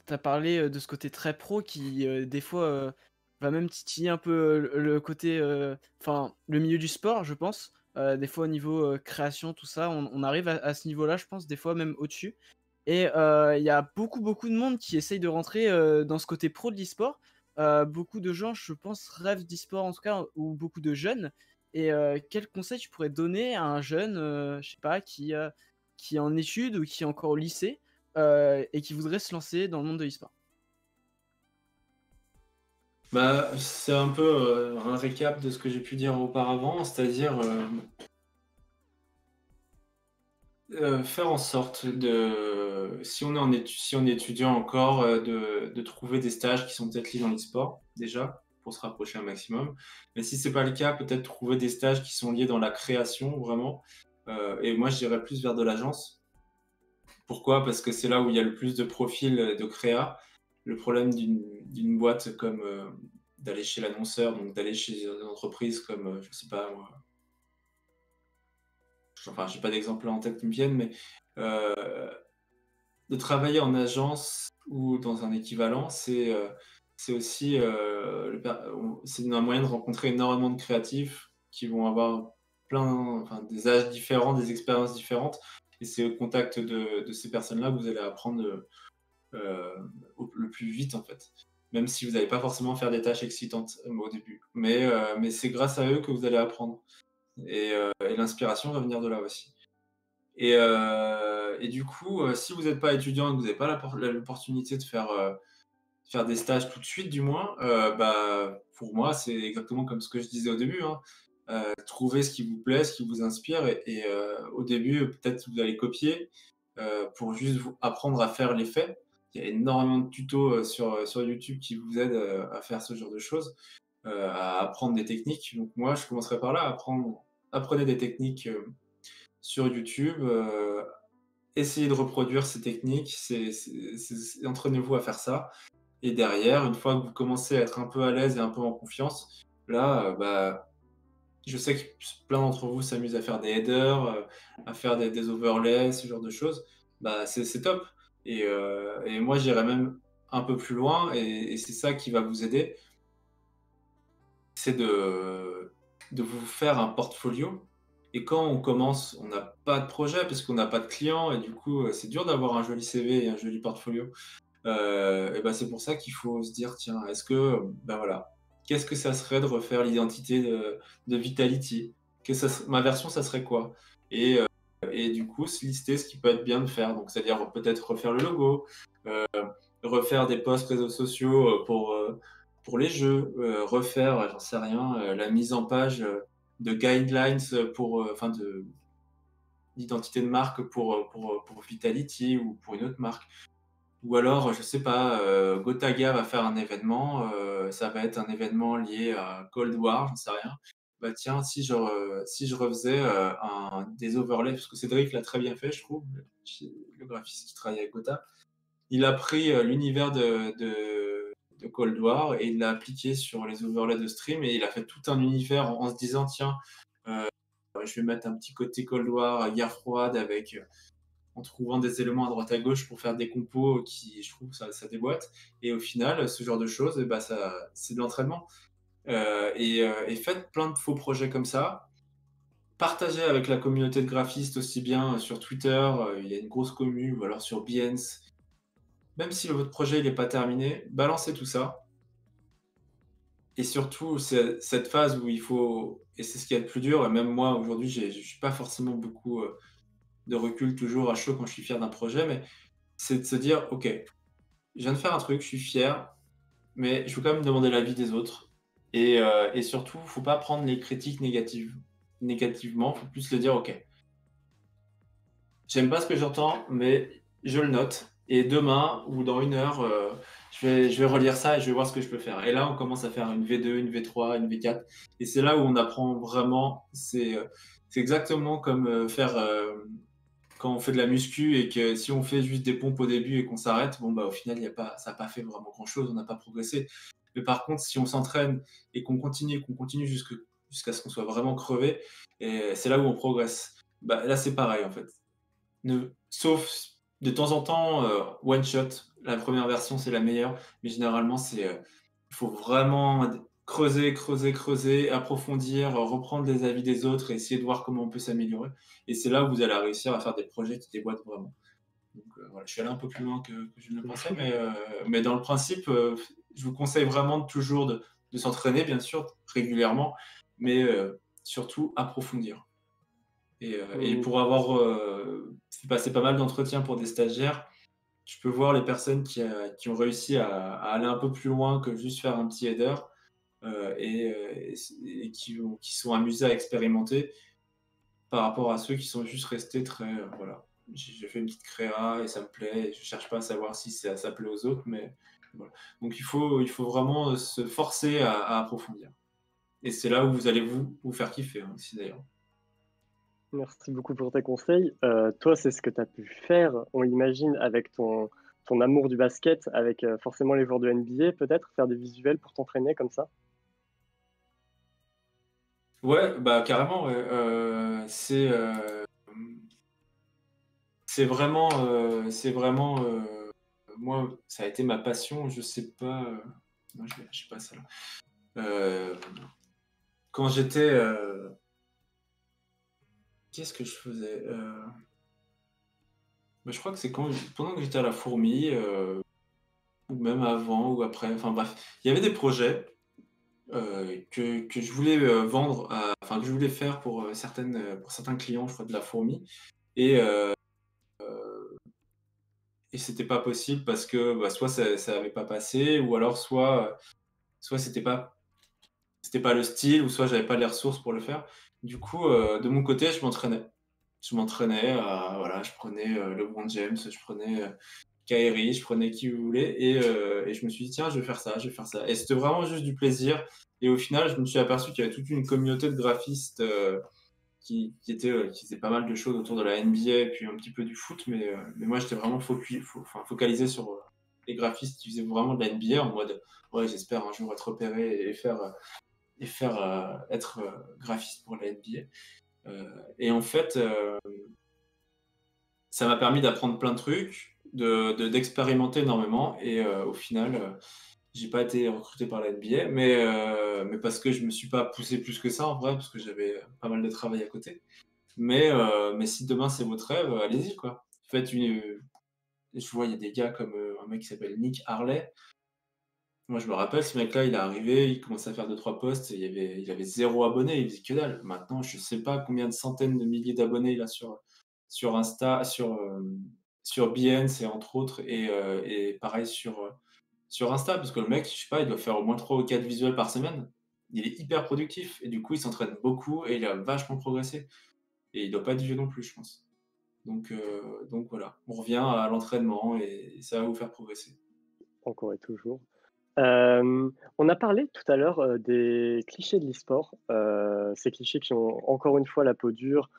tu as parlé, de ce côté très pro qui, des fois, va même titiller un peu, le côté, enfin, le milieu du sport, je pense. Des fois au niveau, création, tout ça, on arrive à ce niveau-là, je pense, des fois même au-dessus et il y a beaucoup, beaucoup de monde qui essaye de rentrer, dans ce côté pro de l'e-sport. Beaucoup de gens, je pense, rêvent d'e-sport, en tout cas, ou beaucoup de jeunes et quel conseil tu pourrais donner à un jeune, je sais pas, qui est en études ou qui est encore au lycée, et qui voudrait se lancer dans le monde de l'e-sport. Bah, c'est un peu, un récap de ce que j'ai pu dire auparavant, c'est-à-dire, faire en sorte si on est étudiant encore, de trouver des stages qui sont peut-être liés dans l'e-sport, déjà, pour se rapprocher un maximum. Mais si c'est pas le cas, peut-être trouver des stages qui sont liés dans la création vraiment, et moi je dirais plus vers de l'agence. Pourquoi? Parce que c'est là où il y a le plus de profils, de créa. Le problème d'une boîte comme, d'aller chez l'annonceur, donc d'aller chez une entreprise comme, je sais pas moi, enfin j'ai pas d'exemple là en tête qui me viennent, mais, heu, de travailler en agence ou dans un équivalent, c'est aussi, c'est un moyen de rencontrer énormément de créatifs qui vont avoir enfin des âges différents, des expériences différentes et c'est au contact de ces personnes-là que vous allez apprendre, le plus vite en fait. Même si vous n'allez pas forcément faire des tâches excitantes, au début. Mais c'est grâce à eux que vous allez apprendre et l'inspiration va venir de là aussi. Et du coup, si vous n'êtes pas étudiant et que vous n'avez pas l'opportunité de faire, faire des stages tout de suite du moins, bah, pour moi, c'est exactement comme ce que je disais au début, hein. Trouver ce qui vous plaît, ce qui vous inspire au début, peut-être vous allez copier, pour juste vous apprendre à faire les faits. Il y a énormément de tutos, sur YouTube qui vous aident, à faire ce genre de choses, à apprendre des techniques. Donc moi, je commencerai par là, apprenez des techniques, sur YouTube, essayez de reproduire ces techniques, entraînez-vous à faire ça et derrière, une fois que vous commencez à être un peu à l'aise et un peu en confiance, là, bah, je sais que plein d'entre vous s'amusent à faire des headers, à faire des overlays, ce genre de choses. Bah, c'est top et moi, j'irais même un peu plus loin et c'est ça qui va vous aider, c'est de vous faire un portfolio et quand on commence, on n'a pas de projet parce qu'on n'a pas de clients et du coup, c'est dur d'avoir un joli CV et un joli portfolio. Et bah, c'est pour ça qu'il faut se dire: «Tiens, est-ce que, bah, voilà, qu'est-ce que ça serait de refaire l'identité de Vitality? Que ça ma version, ça serait quoi?» et heu et du coup, se lister ce qui peut être bien de faire. Donc c'est-à-dire peut-être refaire le logo, heu, refaire des posts réseaux sociaux, pour les jeux, refaire, j'en sais rien, la mise en page, de guidelines, enfin d'identité de marque pour Vitality ou pour une autre marque. Ou alors, je sais pas, Gotaga va faire un événement, ça va être un événement lié à Cold War, j'en sais rien. Bah, tiens, si je refaisais, des overlays, parce que Cédric l'a très bien fait, je trouve, le graphiste qui travaille avec Gotha. Il a pris, l'univers de Cold War et il l'a appliqué sur les overlays de Stream et il a fait tout un univers en se disant: «Tiens, heu, je vais mettre un petit côté Cold War, guerre froide avec, en trouvant des éléments à droite à gauche pour faire des compos qui, je trouve, ça déboîte. Et au final, ce genre de choses, bah, c'est de l'entraînement. Et faites plein de faux projets comme ça. Partagez avec la communauté de graphistes aussi bien sur Twitter, il y a une grosse commu, ou alors sur Behance. Même si votre projet n'est pas terminé, balancez tout ça. Et surtout, c'est cette phase où il faut, et c'est ce qui est le plus dur, et même moi aujourd'hui, je n'ai pas forcément beaucoup de recul toujours à chaud quand je suis fier d'un projet, mais c'est de se dire, OK, je viens de faire un truc, je suis fier, mais je veux quand même demander l'avis des autres. Et surtout, faut pas prendre les critiques négativement, faut plus se dire: «OK, j'aime pas ce que j'entends, mais je le note et demain ou dans 1 heure, je vais relire ça et je vais voir ce que je peux faire». Et là, on commence à faire une V2, une V3, une V4 et c'est là où on apprend vraiment. C'est exactement comme, quand on fait de la muscu et que si on fait juste des pompes au début et qu'on s'arrête, bon, bah, au final, ça n'a pas fait vraiment grand-chose, on n'a pas progressé. Mais par contre, si on s'entraîne et qu'on continue jusqu'à ce qu'on soit vraiment crevé, et c'est là où on progresse. Bah, là, c'est pareil, en fait. Sauf de temps en temps, one shot, la première version, c'est la meilleure, mais généralement, il faut vraiment creuser, creuser, creuser, approfondir, reprendre les avis des autres et essayer de voir comment on peut s'améliorer. Et c'est là où vous allez réussir à faire des projets qui déboîtent vraiment. Donc voilà, je suis allé un peu plus loin que je ne le pensais, mais dans le principe, je vous conseille vraiment toujours de s'entraîner, bien sûr, régulièrement, mais surtout approfondir. Et Mmh. pour avoir fait passer pas mal d'entretiens pour des stagiaires, je peux voir les personnes qui ont réussi à aller un peu plus loin que juste faire un petit header, et qui sont amusés à expérimenter par rapport à ceux qui sont juste restés très, voilà, j'ai fait une petite créa et ça me plaît et je cherche pas à savoir si ça plaît aux autres, mais voilà. Donc il faut vraiment, se forcer à approfondir et c'est là où vous allez vous faire kiffer, hein, aussi d'ailleurs. Merci beaucoup pour tes conseils. Toi, c'est ce que tu as pu faire, on imagine, avec ton amour du basket, avec, forcément les joueurs de NBA peut-être, faire des visuels pour t'entraîner comme ça? Ouais, bah, carrément, ouais, c'est vraiment, moi, ça a été ma passion, je sais pas, non, j'ai pas ça là. Heu, Quand j'étais, qu'est-ce que je faisais? Bah, je crois que c'est pendant que j'étais à la Fourmi, ou même avant ou après, enfin bref, il y avait des projets, que je voulais, vendre enfin que je voulais faire pour certains clients, je crois de la Fourmi et et c'était pas possible parce que bah, soit ça avait pas passé, ou alors soit c'était pas le style, ou soit j'avais pas les ressources pour le faire. Du coup, de mon côté, je m'entraînais. Je m'entraînais, voilà, je prenais LeBron James, je prenais Kyrie, je prenais qui vous voulez, et je me suis dit, tiens, je vais faire ça, je vais faire ça. Et c'était vraiment juste du plaisir. Et au final, je me suis aperçu qu'il y avait toute une communauté de graphistes qui faisaient pas mal de choses autour de la NBA et puis un petit peu du foot. Mais moi, j'étais vraiment focalisé sur les graphistes qui faisaient vraiment de la NBA en mode, ouais, j'espère un jour être repéré et faire être graphiste pour la NBA. Et en fait, ça m'a permis d'apprendre plein de trucs, d'expérimenter énormément. Et au final, j'ai pas été recruté par la NBA, mais parce que je me suis pas poussé plus que ça en vrai, parce que j'avais pas mal de travail à côté. Mais si demain c'est votre rêve, allez-y quoi. Faites je vois, il y a des gars comme un mec qui s'appelle Nick Harley. Moi, je me rappelle, ce mec-là, il est arrivé, il commençait à faire 2-3 posts, et il avait 0 abonnés, il faisait que dalle. Maintenant, je sais pas combien de centaines de milliers d'abonnés il a sur Insta, sur Behance, et entre autres, et pareil sur Insta, parce que le mec, je sais pas, il doit faire au moins 3 ou 4 visuels par semaine. Il est hyper productif, et du coup, il s'entraîne beaucoup, et il a vachement progressé. Et il doit pas être vieux non plus, je pense. Donc voilà, on revient à l'entraînement, et ça va vous faire progresser. Encore et toujours. On a parlé tout à l'heure des clichés de l'e-sport, ces clichés qui ont encore une fois la peau dure,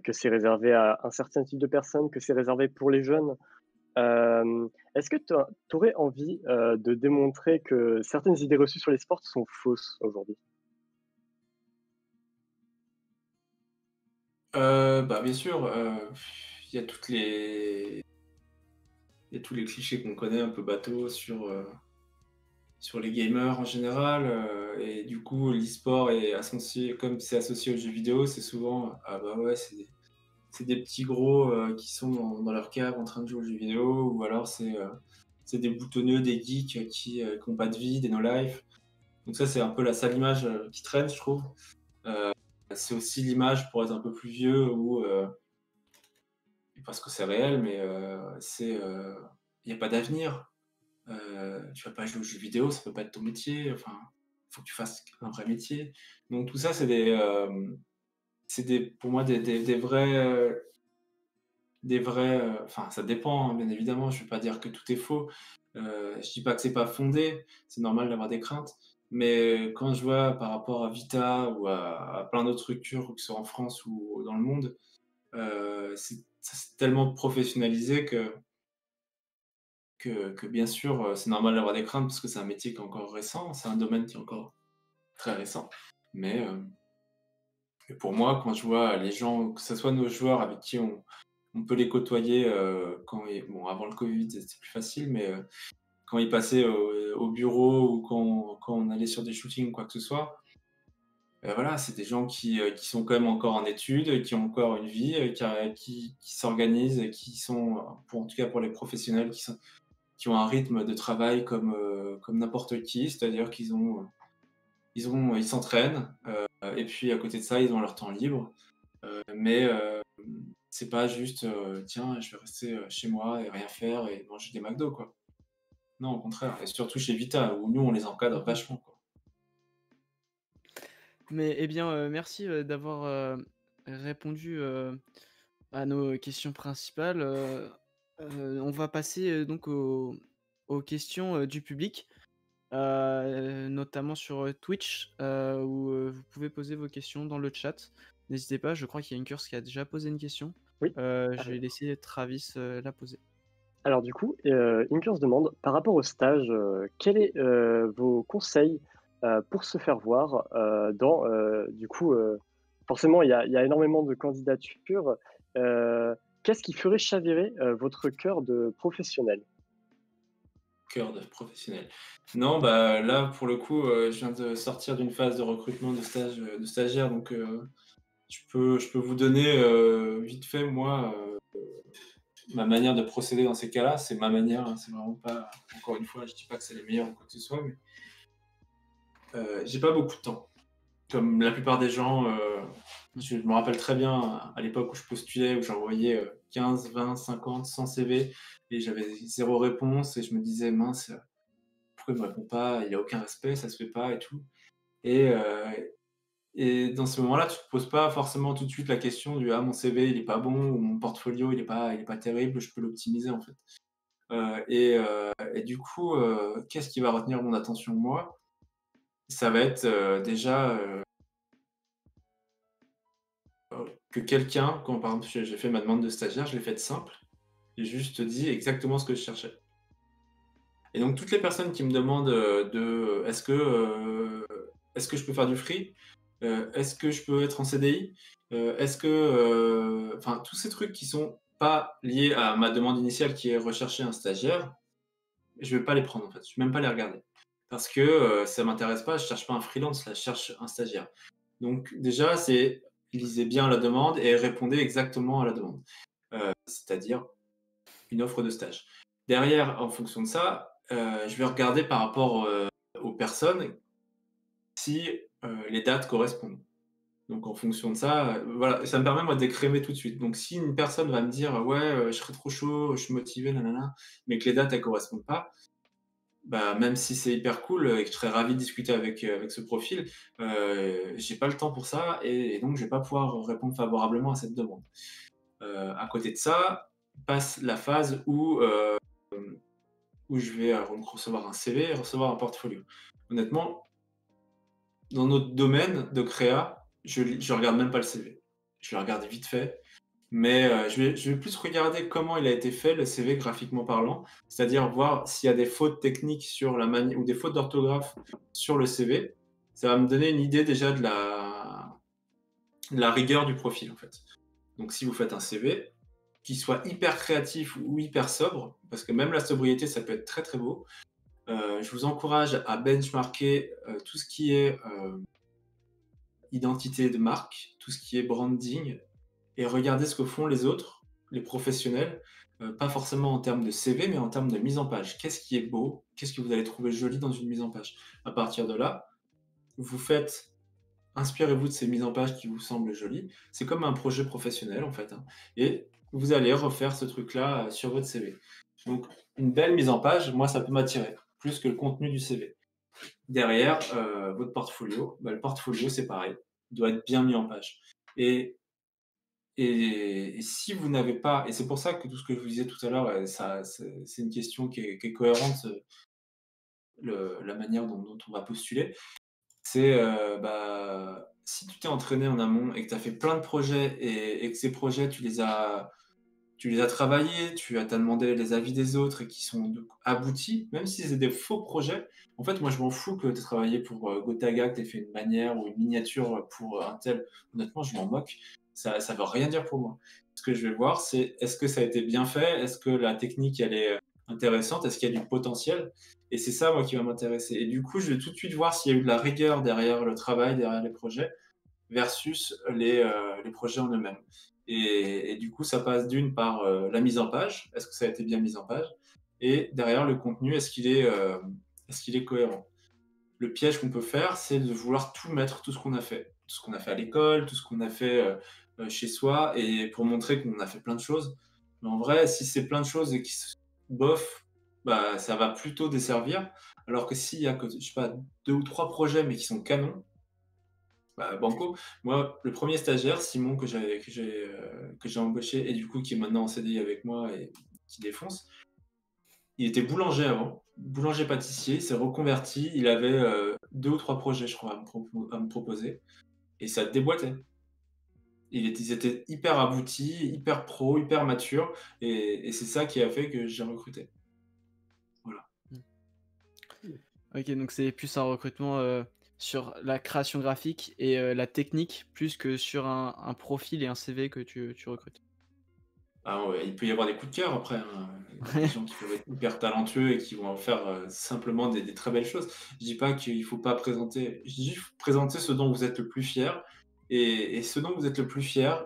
que c'est réservé à un certain type de personnes, que c'est réservé pour les jeunes. Est-ce que tu aurais envie de démontrer que certaines idées reçues sur les sports sont fausses aujourd'hui? Bah, bien sûr, il y a il y a tous les clichés qu'on connaît un peu bateau sur les gamers en général, et du coup, l'e-sport est associé, comme c'est associé aux jeux vidéo, c'est souvent, ah bah ouais, c'est des petits gros qui sont dans leur cave en train de jouer aux jeux vidéo, ou alors c'est des boutonneux, des geeks qui ont pas de vie, des no-life. Donc ça, c'est un peu la sale image qui traîne, je trouve. C'est aussi l'image, pour être un peu plus vieux, où parce que c'est réel, mais il n'y a pas d'avenir. Tu vas pas jouer aux jeux vidéo, ça peut pas être ton métier. Enfin, il faut que tu fasses un vrai métier. Donc tout ça, pour moi des vrais. Enfin, ça dépend, hein, bien évidemment. Je ne vais pas dire que tout est faux. Je dis pas que c'est pas fondé. C'est normal d'avoir des craintes. Mais quand je vois par rapport à Vita ou à plein d'autres structures, que ce soit en France ou dans le monde, c'est tellement professionnalisé que bien sûr, c'est normal d'avoir des craintes, parce que c'est un métier qui est encore récent, c'est un domaine qui est encore très récent. Mais pour moi, quand je vois les gens, que ce soit nos joueurs avec qui on peut les côtoyer, bon, avant le Covid, c'était plus facile, mais quand ils passaient au bureau, ou quand on allait sur des shootings ou quoi que ce soit, voilà, c'est des gens qui sont quand même encore en études, qui ont encore une vie, qui s'organisent, qui sont, en tout cas pour les professionnels, qui ont un rythme de travail comme n'importe qui, c'est-à-dire ils s'entraînent, et puis à côté de ça, ils ont leur temps libre. Mais c'est pas juste, tiens, je vais rester chez moi et rien faire et manger des McDo, quoi. Non, au contraire. Et surtout chez Vita, où nous, on les encadre vachement, quoi. Mais eh bien, merci, d'avoir, répondu, à nos questions principales. On va passer, donc aux questions, du public, notamment sur, Twitch, où, vous pouvez poser vos questions dans le chat. N'hésitez pas, je crois qu'il y a Inkurs qui a déjà posé une question. Oui. Je vais laisser Travis, la poser. Alors du coup, Inkers demande, par rapport au stage, quels est vos conseils pour se faire voir du coup, forcément, il y a énormément de candidatures. Qu'est-ce qui ferait chavirer votre cœur de professionnel? Cœur de professionnel. Non, bah là, pour le coup, je viens de sortir d'une phase de recrutement de stagiaire, donc je peux vous donner vite fait, moi, ma manière de procéder dans ces cas-là. C'est ma manière, hein, c'est vraiment pas, encore une fois, je dis pas que c'est les meilleurs ou quoi que ce soit, mais j'ai pas beaucoup de temps. comme la plupart des gens, je me rappelle très bien à l'époque où je postulais, où j'envoyais 15, 20, 50, 100 CV et j'avais zéro réponse et je me disais: «Mince, pourquoi il me répond pas? Il a aucun respect, ça se fait pas et tout». Et et dans ce moment-là, tu te poses pas forcément tout de suite la question du: «Ah mon CV il est pas bon» ou «Mon portfolio il est pas terrible, je peux l'optimiser en fait». Et du coup, qu'est-ce qui va retenir mon attention moi? Ça va être, déjà, que quelqu'un quand par exemple j'ai fait ma demande de stagiaire, je l'ai faite simple. J'ai juste dit exactement ce que je cherchais. Et donc toutes les personnes qui me demandent, est-ce que je peux faire du free? Est-ce que je peux être en CDI? Est-ce que, enfin tous ces trucs qui sont pas liés à ma demande initiale qui est rechercher un stagiaire, je vais pas les prendre en fait, je vais même pas les regarder. Parce que, ça m'intéresse pas, je cherche pas un freelance là, je cherche un stagiaire. Donc déjà, c'est lisez bien la demande et répondez exactement à la demande, c'est-à-dire une offre de stage. Derrière, en fonction de ça, je vais regarder par rapport, aux personnes si, les dates correspondent. Donc en fonction de ça, voilà, ça me permet moi d'écrémer tout de suite. Donc si une personne va me dire: «Ouais, je serais trop chaud, je suis motivé, nanana», mais que les dates elles correspondent pas, bah, même si c'est hyper cool, et que je serais ravi de discuter avec ce profil, j'ai pas le temps pour ça et donc je vais pas pouvoir répondre favorablement à cette demande. À côté de ça, passe la phase où je vais, recevoir un CV et recevoir un portfolio. Honnêtement, dans notre domaine de créa, je regarde même pas le CV. Je le regarde vite fait, mais je vais plus regarder comment il a été fait le CV graphiquement parlant, c'est-à-dire voir s'il y a des fautes techniques sur la manière ou des fautes d'orthographe sur le CV. Ça va me donner une idée déjà de la rigueur du profil, en fait. Donc si vous faites un CV, qu'il soit hyper créatif ou hyper sobre, parce que même la sobriété, ça peut être très, très beau. Je vous encourage à benchmarker, tout ce qui est, identité de marque, tout ce qui est branding et regarder ce que font les autres, les professionnels, pas forcément en termes de CV, mais en termes de mise en page. Qu'est-ce qui est beau? Qu'est-ce que vous allez trouver joli dans une mise en page? À partir de là, vous faites inspirez-vous de ces mises en page qui vous semblent jolies. C'est comme un projet professionnel en fait, hein, et vous allez refaire ce truc-là, sur votre CV. Donc une belle mise en page, moi ça peut m'attirer, plus que le contenu du CV. Derrière, votre portfolio, bah, le portfolio c'est pareil, il doit être bien mis en page et et si vous n'avez pas et c'est pour ça que tout ce que je vous disais tout à l'heure, ça c'est une question qui est cohérente, la manière dont on va postuler. C'est, bah, si tu t'es entraîné en amont et que tu as fait plein de projets et que ces projets tu les as travaillés, tu as demandé les avis des autres et qui sont du coup aboutis, même si c'est des faux projets. En fait, moi, je m'en fous que tu aies travaillé pour, Gotaga, que tu aies fait une bannière ou une miniature, pour, un tel. Honnêtement, je m'en moque. Ça veut rien dire pour moi. Ce que je vais voir, c'est est-ce que ça a été bien fait? Est-ce que la technique, elle est, intéressante? Est-ce qu'il y a du potentiel? Et c'est ça, moi, qui va m'intéresser. Et du coup, je vais tout de suite voir s'il y a eu de la rigueur derrière le travail, derrière les projets versus les projets en eux-mêmes. Et du coup, ça passe d'une par la mise en page, est-ce que ça a été bien mis en page, et derrière le contenu, est-ce qu'il est cohérent. Le piège qu'on peut faire, c'est de vouloir tout mettre, tout ce qu'on a fait, tout ce qu'on a fait à l'école, tout ce qu'on a fait chez soi, et pour montrer qu'on a fait plein de choses. Mais en vrai, si c'est plein de choses et qui bof, bah, ça va plutôt desservir. Alors que s'il y a que, je sais pas, deux ou trois projets mais qui sont canons, bah, banco. Moi, le premier stagiaire, Simon, que j'ai embauché et du coup qui est maintenant en CDI avec moi et qui défonce, il était boulanger avant, boulanger-pâtissier, il s'est reconverti, il avait, 2 ou 3 projets, je crois, à me proposer et ça déboîtait. Ils étaient hyper aboutis, hyper pro, hyper matures et c'est ça qui a fait que j'ai recruté. Voilà. Ok, donc c'est plus un recrutement sur la création graphique et la technique, plus que sur un profil et un CV que tu recrutes. Ah ouais, il peut y avoir des coups de cœur après, hein, des gens qui peuvent être hyper talentueux et qui vont en faire, simplement des très belles choses. Je dis pas qu'il faut pas présenter, je dis juste présenter ce dont vous êtes le plus fier et ce dont vous êtes le plus fier,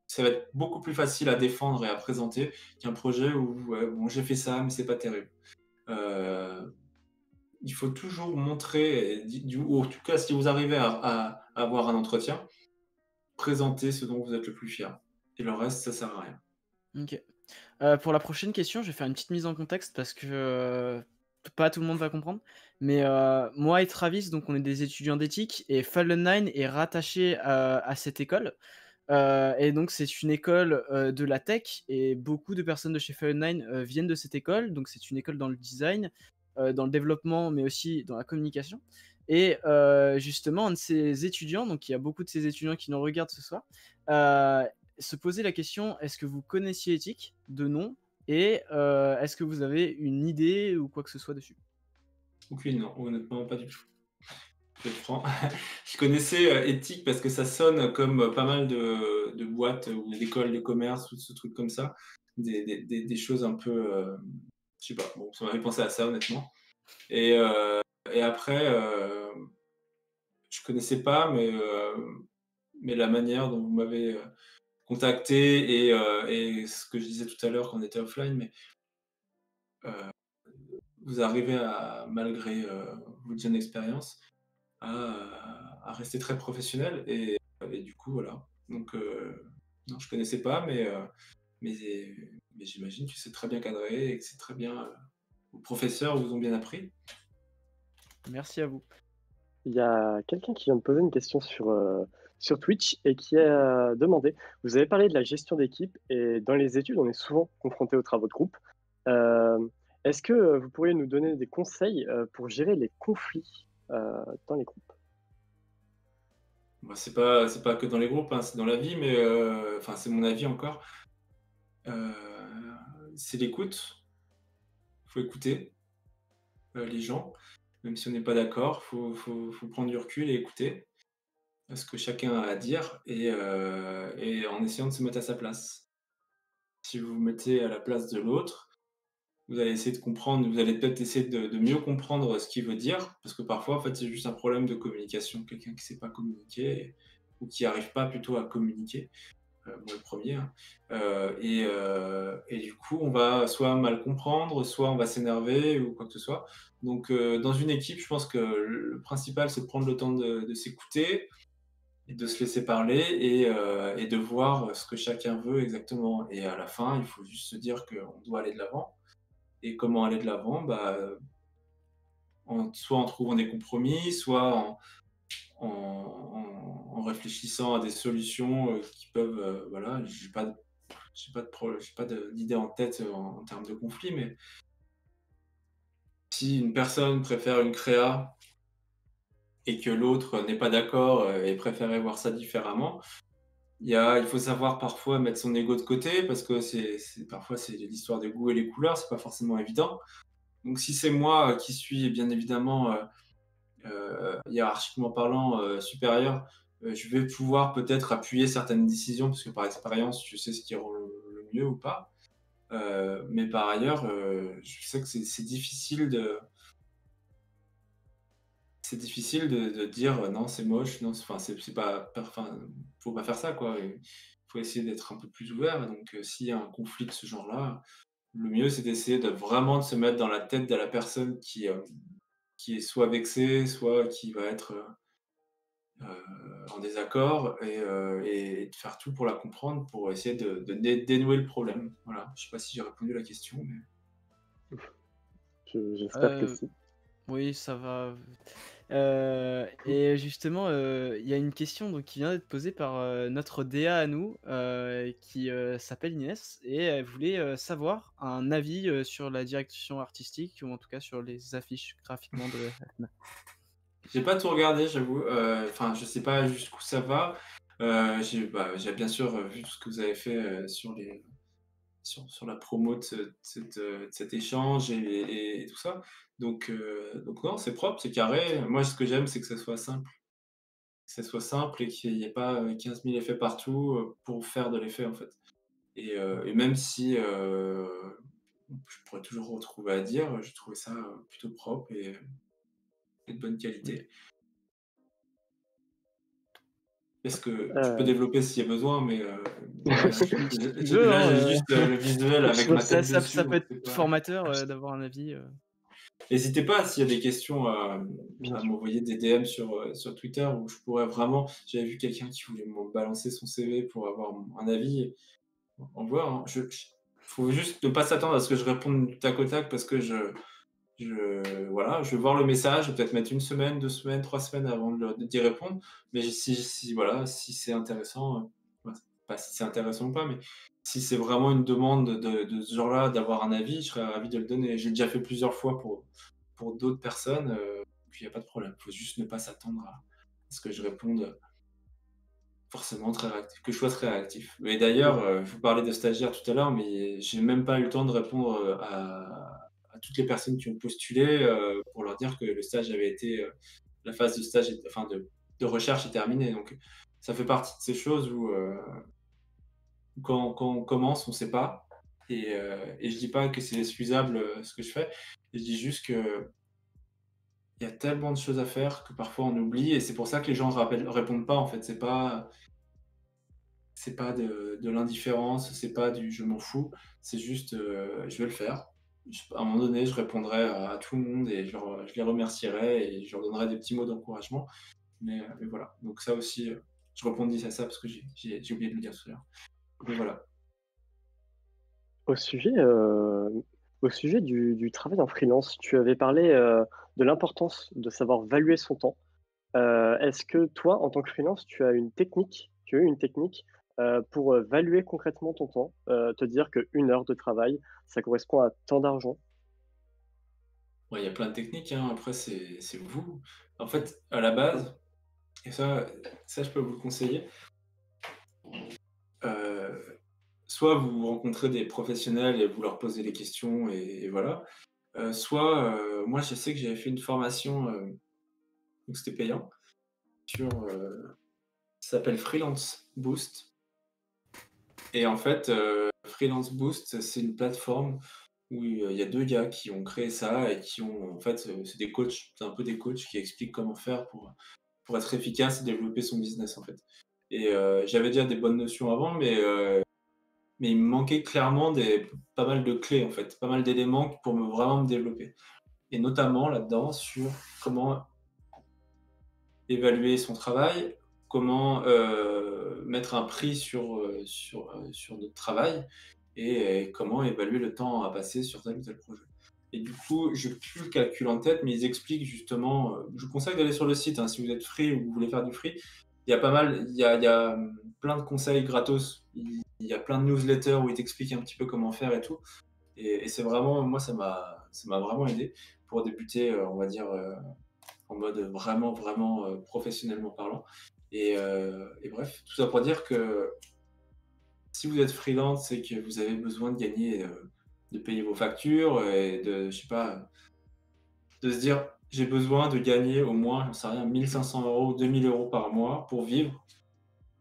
ça va être beaucoup plus facile à défendre et à présenter qu'un projet où, ouais, bon, j'ai fait ça, mais c'est pas terrible. Il faut toujours montrer, ou en tout cas, si vous arrivez avoir un entretien, présentez ce dont vous êtes le plus fier. Et le reste, ça sert à rien. OK. Pour la prochaine question, je vais faire une petite mise en contexte parce que, pas tout le monde va comprendre. Mais, moi et Travis, donc on est des étudiants d'éthique et Fallen 9 est rattaché à cette école. Et donc c'est une école, de la tech et beaucoup de personnes de chez Fallen 9, viennent de cette école. Donc c'est une école dans le design, dans le développement, mais aussi dans la communication et justement un de ces étudiants, donc il y a beaucoup de ces étudiants qui nous regardent ce soir, heu, se poser la question: «Est-ce que vous connaissiez Ethic?» de nom et est-ce que vous avez une idée ou quoi que ce soit dessus? Aucune, non, honnêtement, pas du tout. Je vais être franc. Je connaissais Ethic parce que ça sonne comme pas mal de boîtes ou d'écoles de commerce ou de ce truc comme ça. Des choses un peu, je sais pas, bon, ça m'avait pensé à ça honnêtement. Et, et après, je connaissais pas, mais la manière dont vous m'avez contacté et ce que je disais tout à l'heure quand on était offline, mais vous arrivez à, malgré votre jeune expérience, à rester très professionnel et du coup, voilà. Donc, non, je connaissais pas, mais, mais j'imagine que c'est très bien cadré et que c'est très bien. Vos professeurs vous ont bien appris. Merci à vous. Il y a quelqu'un qui vient de poser une question sur Twitch et qui a demandé, vous avez parlé de la gestion d'équipe et dans les études, on est souvent confronté aux travaux de groupe. Est-ce que vous pourriez nous donner des conseils pour gérer les conflits dans les groupes? Bah, c'est pas que dans les groupes, hein, c'est dans la vie, mais enfin, c'est mon avis encore. Heu, c'est l'écoute. Il faut écouter, les gens, même si on n'est pas d'accord, faut prendre du recul et écouter, ce que chacun a à dire et en essayant de se mettre à sa place. Si vous vous mettez à la place de l'autre, vous allez essayer de comprendre, vous allez peut-être essayer de mieux comprendre ce qu'il veut dire, parce que parfois, en fait, c'est juste un problème de communication. Quelqu'un qui ne sait pas communiquer ou qui n'arrive pas plutôt à communiquer, moi le premier, hein. Et du coup, on va soit mal comprendre, soit on va s'énerver ou quoi que ce soit. Donc, dans une équipe, je pense que le principal, c'est de prendre le temps de s'écouter et de se laisser parler et de voir ce que chacun veut exactement. Et à la fin, il faut juste se dire qu'on doit aller de l'avant. Et comment aller de l'avant? Bah, soit en trouvant des compromis, soit en réfléchissant à des solutions, qui peuvent, voilà, j'ai pas d'idée en tête, en termes de conflit, mais si une personne préfère une créa et que l'autre n'est pas d'accord, et préférait voir ça différemment, il faut savoir parfois mettre son ego de côté parce que parfois c'est l'histoire des goûts et les couleurs, c'est pas forcément évident. Donc si c'est moi, qui suis bien évidemment, hiérarchiquement parlant, supérieur, je vais pouvoir peut-être appuyer certaines décisions parce que par expérience, je sais ce qui rend le mieux ou pas. Mais par ailleurs, je sais que c'est difficile de dire: «Non, c'est moche, non, enfin, c'est pas enfin, faut pas faire ça, quoi». Il faut essayer d'être un peu plus ouvert. Donc, s'il y a un conflit de ce genre-là, le mieux, c'est d'essayer de vraiment de se mettre dans la tête de la personne qui est soit vexée, soit qui va être, en désaccord et de faire tout pour la comprendre, pour essayer de dénouer le problème. Voilà, je sais pas si j'ai répondu à la question, mais J'espère que Heu, si. oui, ça va. Et justement, il y a une question donc qui vient d'être posée par, notre DA à nous, qui, s'appelle Inès et elle voulait, savoir un avis, sur la direction artistique ou en tout cas sur les affiches graphiquement de la FNAC. j'ai pas tout regardé, j'avoue. Enfin, je sais pas jusqu'où ça va. J'ai bien sûr, vu tout ce que vous avez fait, sur la promo de cet échange et tout ça. Donc non, c'est propre, c'est carré. Moi, ce que j'aime, c'est que ça soit simple. Que ça soit simple et qu'il y ait pas, 15 000 effets partout, pour faire de l'effet, en fait. Et même si, je pourrais toujours retrouver à dire, j'ai trouvé ça, plutôt propre et de bonne OK. qualité. Est-ce que tu peux Euh, développer s'il y a besoin, mais Bah, là, si tu veux, là, j'ai hein, juste, le visuel avec ma ça tête ça dessus, ça peut donc être c'est pas formateur, d'avoir un avis, N'hésitez pas s'il y a des questions Bien à sûr. m'envoyer des DM sur Twitter où je pourrais vraiment. J'avais vu quelqu'un qui voulait me balancer son CV pour avoir un avis. On voit, hein. Faut juste ne pas s'attendre à ce que je réponde du tac au tac parce que voilà, je vais voir le message, je vais peut-être mettre 1 semaine, 2 semaines, 3 semaines avant d'y répondre. Mais si voilà, si c'est intéressant, ouais, pas si c'est intéressant ou pas, mais si c'est vraiment une demande de ce genre-là, d'avoir un avis, je serais ravi de le donner. J'ai déjà fait plusieurs fois pour d'autres personnes, puis il y a pas de problème. Il faut juste ne pas s'attendre à ce que je réponde forcément très réactif, que je sois très réactif. Et d'ailleurs, je vous parlais de stagiaires tout à l'heure, mais j'ai même pas eu le temps de répondre, à toutes les personnes qui ont postulé, pour leur dire que le stage avait été, la phase de stage enfin de recherche est terminée. Donc ça fait partie de ces choses où, quand on commence, on sait pas et je dis pas que c'est excusable, ce que je fais. Je dis juste qu'il y a tellement de choses à faire que parfois on oublie et c'est pour ça que les gens répondent pas en fait. C'est pas de l'indifférence, c'est pas du «je m'en fous», c'est juste, je vais le faire. À un moment donné, je répondrai à tout le monde et je les remercierai et je leur donnerai des petits mots d'encouragement. Mais voilà, donc ça aussi, je rebondis à ça parce que j'ai oublié de le dire tout à l'heure. Mais voilà. Au sujet, au sujet du travail en freelance, tu avais parlé, de l'importance de savoir valuer son temps. Est-ce que toi, en tant que freelance, tu as eu une technique, pour, valuer concrètement ton temps? Te dire qu'1 heure de travail, ça correspond à tant d'argent? Ouais, il y a plein de techniques, hein, après c'est vous. En fait, à la base et ça je peux vous le conseiller, heu, soit vous rencontrez des professionnels et vous leur posez les questions et voilà. Soit, moi je sais que j'avais fait une formation, donc c'était payant sur, ça s'appelle Freelance Boost et en fait, Freelance Boost, c'est une plateforme où il y a 2 gars qui ont créé ça et qui ont en fait, c'est des coachs, c'est un peu des coachs qui expliquent comment faire pour être efficace et développer son business, en fait et j'avais déjà des bonnes notions avant, mais il me manquait clairement pas mal de clés, en fait, pas mal d'éléments pour vraiment me développer et notamment là-dedans sur comment évaluer son travail, comment, mettre un prix sur notre travail et comment évaluer le temps à passer sur tel ou tel projet. Et du coup, je n'ai plus le calcul en tête, mais ils expliquent justement, je vous conseille d'aller sur le site, hein, si vous êtes free ou vous voulez faire du free. Il y a pas mal plein de conseils gratos. Il y a plein de newsletters où ils t'expliquent un petit peu comment faire et tout et c'est vraiment moi ça m'a vraiment aidé pour débuter, on va dire, en mode vraiment, vraiment, professionnellement parlant et bref, tout ça pour dire que si vous êtes freelance et que vous avez besoin de gagner, de payer vos factures et de je sais pas, de se dire: «J'ai besoin de gagner au moins, j'en sais rien, 1 500 €, 2 000 € par mois pour vivre»,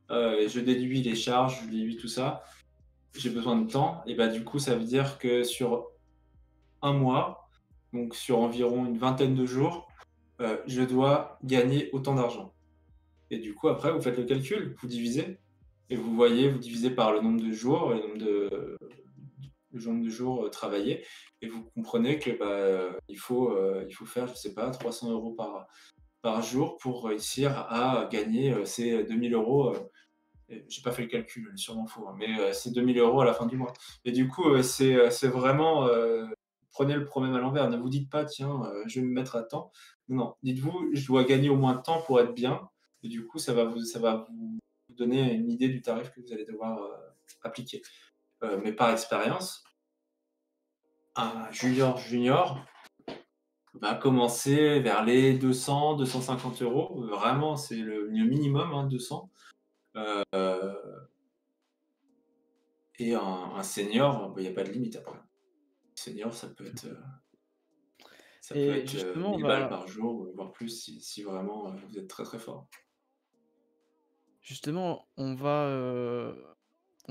et je déduis les charges, je déduis tout ça, j'ai besoin de temps et bah, du coup, ça veut dire que sur 1 mois, donc sur environ une vingtaine de jours, je dois gagner autant d'argent. Et du coup, après, vous faites le calcul, vous divisez et vous voyez, vous divisez par le nombre de jours, le nombre de jours, travaillés et vous comprenez que, bah, il faut faire, je sais pas, 300 € par jour pour réussir à gagner, ces 2 000 €, et j'ai pas fait le calcul, il est sûrement faux, hein, mais c'est 2 000 € à la fin du mois. Et du coup, c'est vraiment, prenez le problème à l'envers. Ne vous dites pas: «Tiens, je vais me mettre à temps». Non, dites-vous: «Je dois gagner au moins tant pour être bien» et du coup, ça va vous donner une idée du tarif que vous allez devoir, appliquer. Mais par expérience, un junior va commencer vers les 200-250 €. Vraiment, c'est le minimum, hein, 200. Heu et un senior, bah, il y a pas de limite après. Senior, ça peut Et être, justement, 1 000 balles par jour, voire plus si vraiment, vous êtes très, très fort. on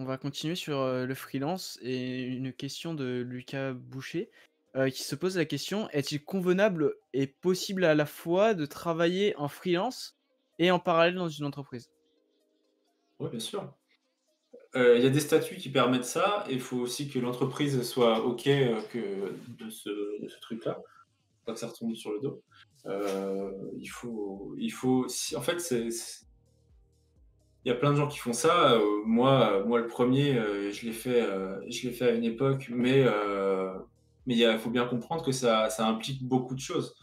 va continuer sur, le freelance et une question de Lucas Boucher, qui se pose la question: «Est-il convenable et possible à la fois de travailler en freelance et en parallèle dans une entreprise?» Oui, bien sûr. Il y a des statuts qui permettent ça et il faut aussi que l'entreprise soit OK, que de ce truc-là. pas que ça retombe sur le dos. Il faut en fait, il y a plein de gens qui font ça. Moi, le premier, je l'ai fait à une époque, mais il faut bien comprendre que ça implique beaucoup de choses.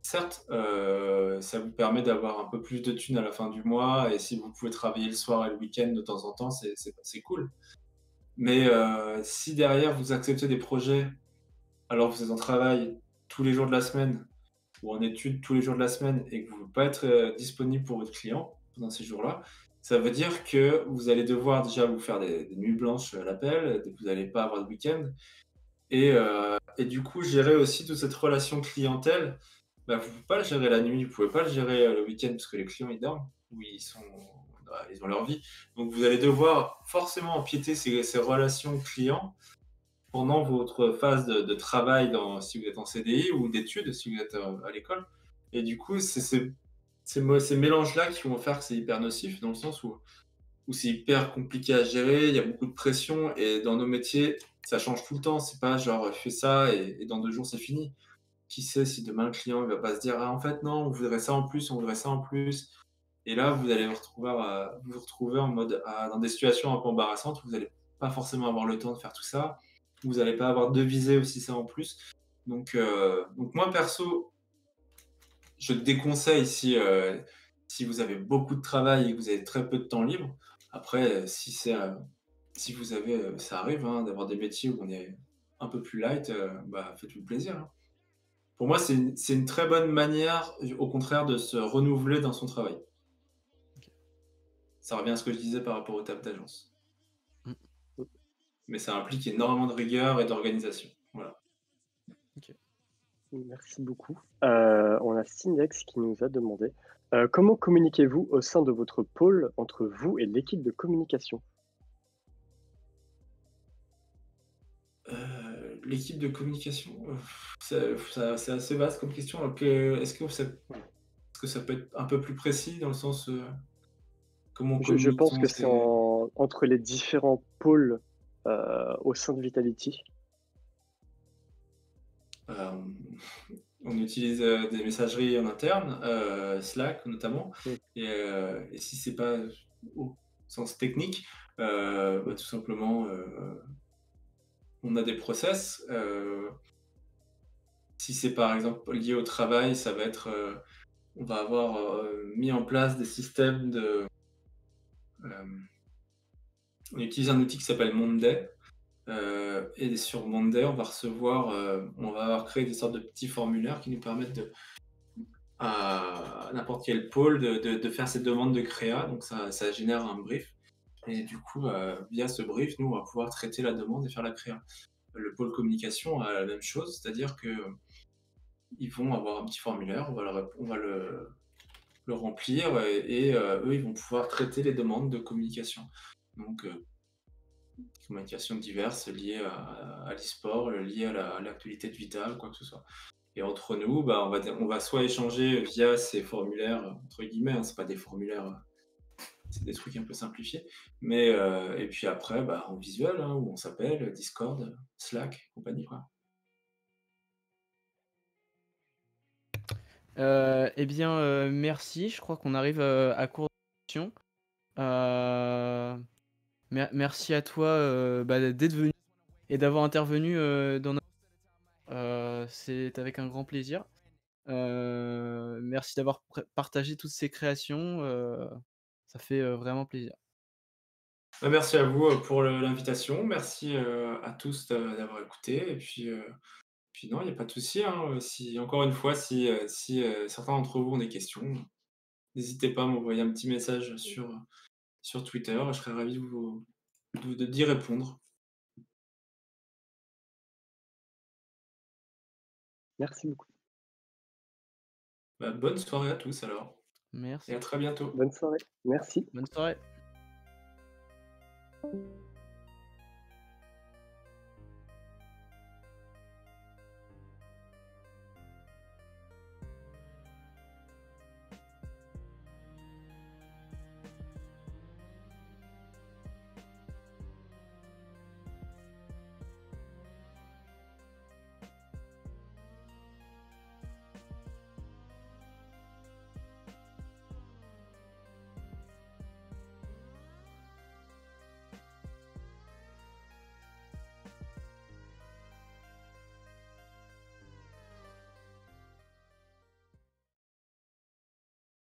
Certes, ça vous permet d'avoir un peu plus de thunes à la fin du mois, et si vous pouvez travailler le soir et le week-end de temps en temps, c'est cool. Mais si derrière vous acceptez des projets alors que vous êtes en travail tous les jours de la semaine ou en études tous les jours de la semaine et que vous ne pouvez pas être disponible pour votre client pendant ces jours-là, ça veut dire que vous allez devoir déjà vous faire des nuits blanches à l'appel, vous n'allez pas avoir de week-end. Et du coup, gérer aussi toute cette relation clientèle, bah, vous ne pouvez pas le gérer la nuit, vous ne pouvez pas le gérer le week-end parce que les clients ils dorment ou ils ont leur vie. Donc vous allez devoir forcément empiéter ces relations clients pendant votre phase de travail si vous êtes en CDI ou d'études si vous êtes à l'école. Et du coup, c'est ces mélanges-là qui vont faire que c'est hyper nocif dans le sens où c'est hyper compliqué à gérer, il y a beaucoup de pression et dans nos métiers, ça change tout le temps. C'est pas genre fais ça et dans 2 jours c'est fini. Qui sait si demain le client il va pas se dire ah en fait non, on voudrait ça en plus, on voudrait ça en plus. Et là, vous allez vous retrouver en mode dans des situations un peu embarrassantes où vous allez pas forcément avoir le temps de faire tout ça. Vous allez pas avoir de viser aussi ça en plus. Donc moi perso, je te déconseille si vous avez beaucoup de travail et que vous avez très peu de temps libre. Après, si vous avez, ça arrive hein, d'avoir des métiers où on est un peu plus light, bah, faites-vous plaisir, hein. Pour moi, c'est une très bonne manière, au contraire, de se renouveler dans son travail. Ça revient à ce que je disais par rapport aux tables d'agence. Mm. Mais ça implique énormément de rigueur et d'organisation. Voilà. Merci beaucoup. On a Sinex qui nous a demandé comment communiquez-vous au sein de votre pôle entre vous et l'équipe de communication? L'équipe de communication, c'est assez vaste comme question. Donc, est-ce que ça peut être un peu plus précis dans le sens comment Je pense communique-t-on que c'est entre les différents pôles au sein de Vitality. On utilise des messageries en interne, Slack notamment, Mm. et si c'est pas au sens technique, bah, tout simplement, on a des process. Si c'est par exemple lié au travail, ça va être, on va avoir mis en place des systèmes on utilise un outil qui s'appelle Monday. Et sur Monday, on va avoir créé des sortes de petits formulaires qui nous permettent à n'importe quel pôle de faire ses demandes de créa. Donc ça génère un brief. Et du coup, via ce brief, nous, on va pouvoir traiter la demande et faire la créa. Le pôle communication a la même chose, c'est-à-dire que ils vont avoir un petit formulaire, on va le remplir et eux, ils vont pouvoir traiter les demandes de communication. Donc, communications diverses liées à l'e-sport, liées à l'actualité de Vital, quoi que ce soit. Et entre nous, bah, on va soit échanger via ces formulaires, entre guillemets, hein, c'est pas des formulaires, c'est des trucs un peu simplifiés, mais et puis après, bah, en visuel, hein, où on s'appelle, Discord, Slack, compagnie, quoi. Eh bien, merci. Je crois qu'on arrive à court de questions. Merci à toi d'être venu et d'avoir intervenu dans notre... c'est avec un grand plaisir. Merci d'avoir partagé toutes ces créations. Ça fait vraiment plaisir. Bah, merci à vous pour l'invitation, merci à tous d'avoir écouté, et puis non, il n'y a pas de souci, hein, si, encore une fois, si certains d'entre vous ont des questions, n'hésitez pas à m'envoyer un petit message sur Twitter, je serais ravi d'y répondre. Merci beaucoup. Bah, bonne soirée à tous alors, et Merci. à très bientôt. Bonne soirée. Merci. Bonne soirée.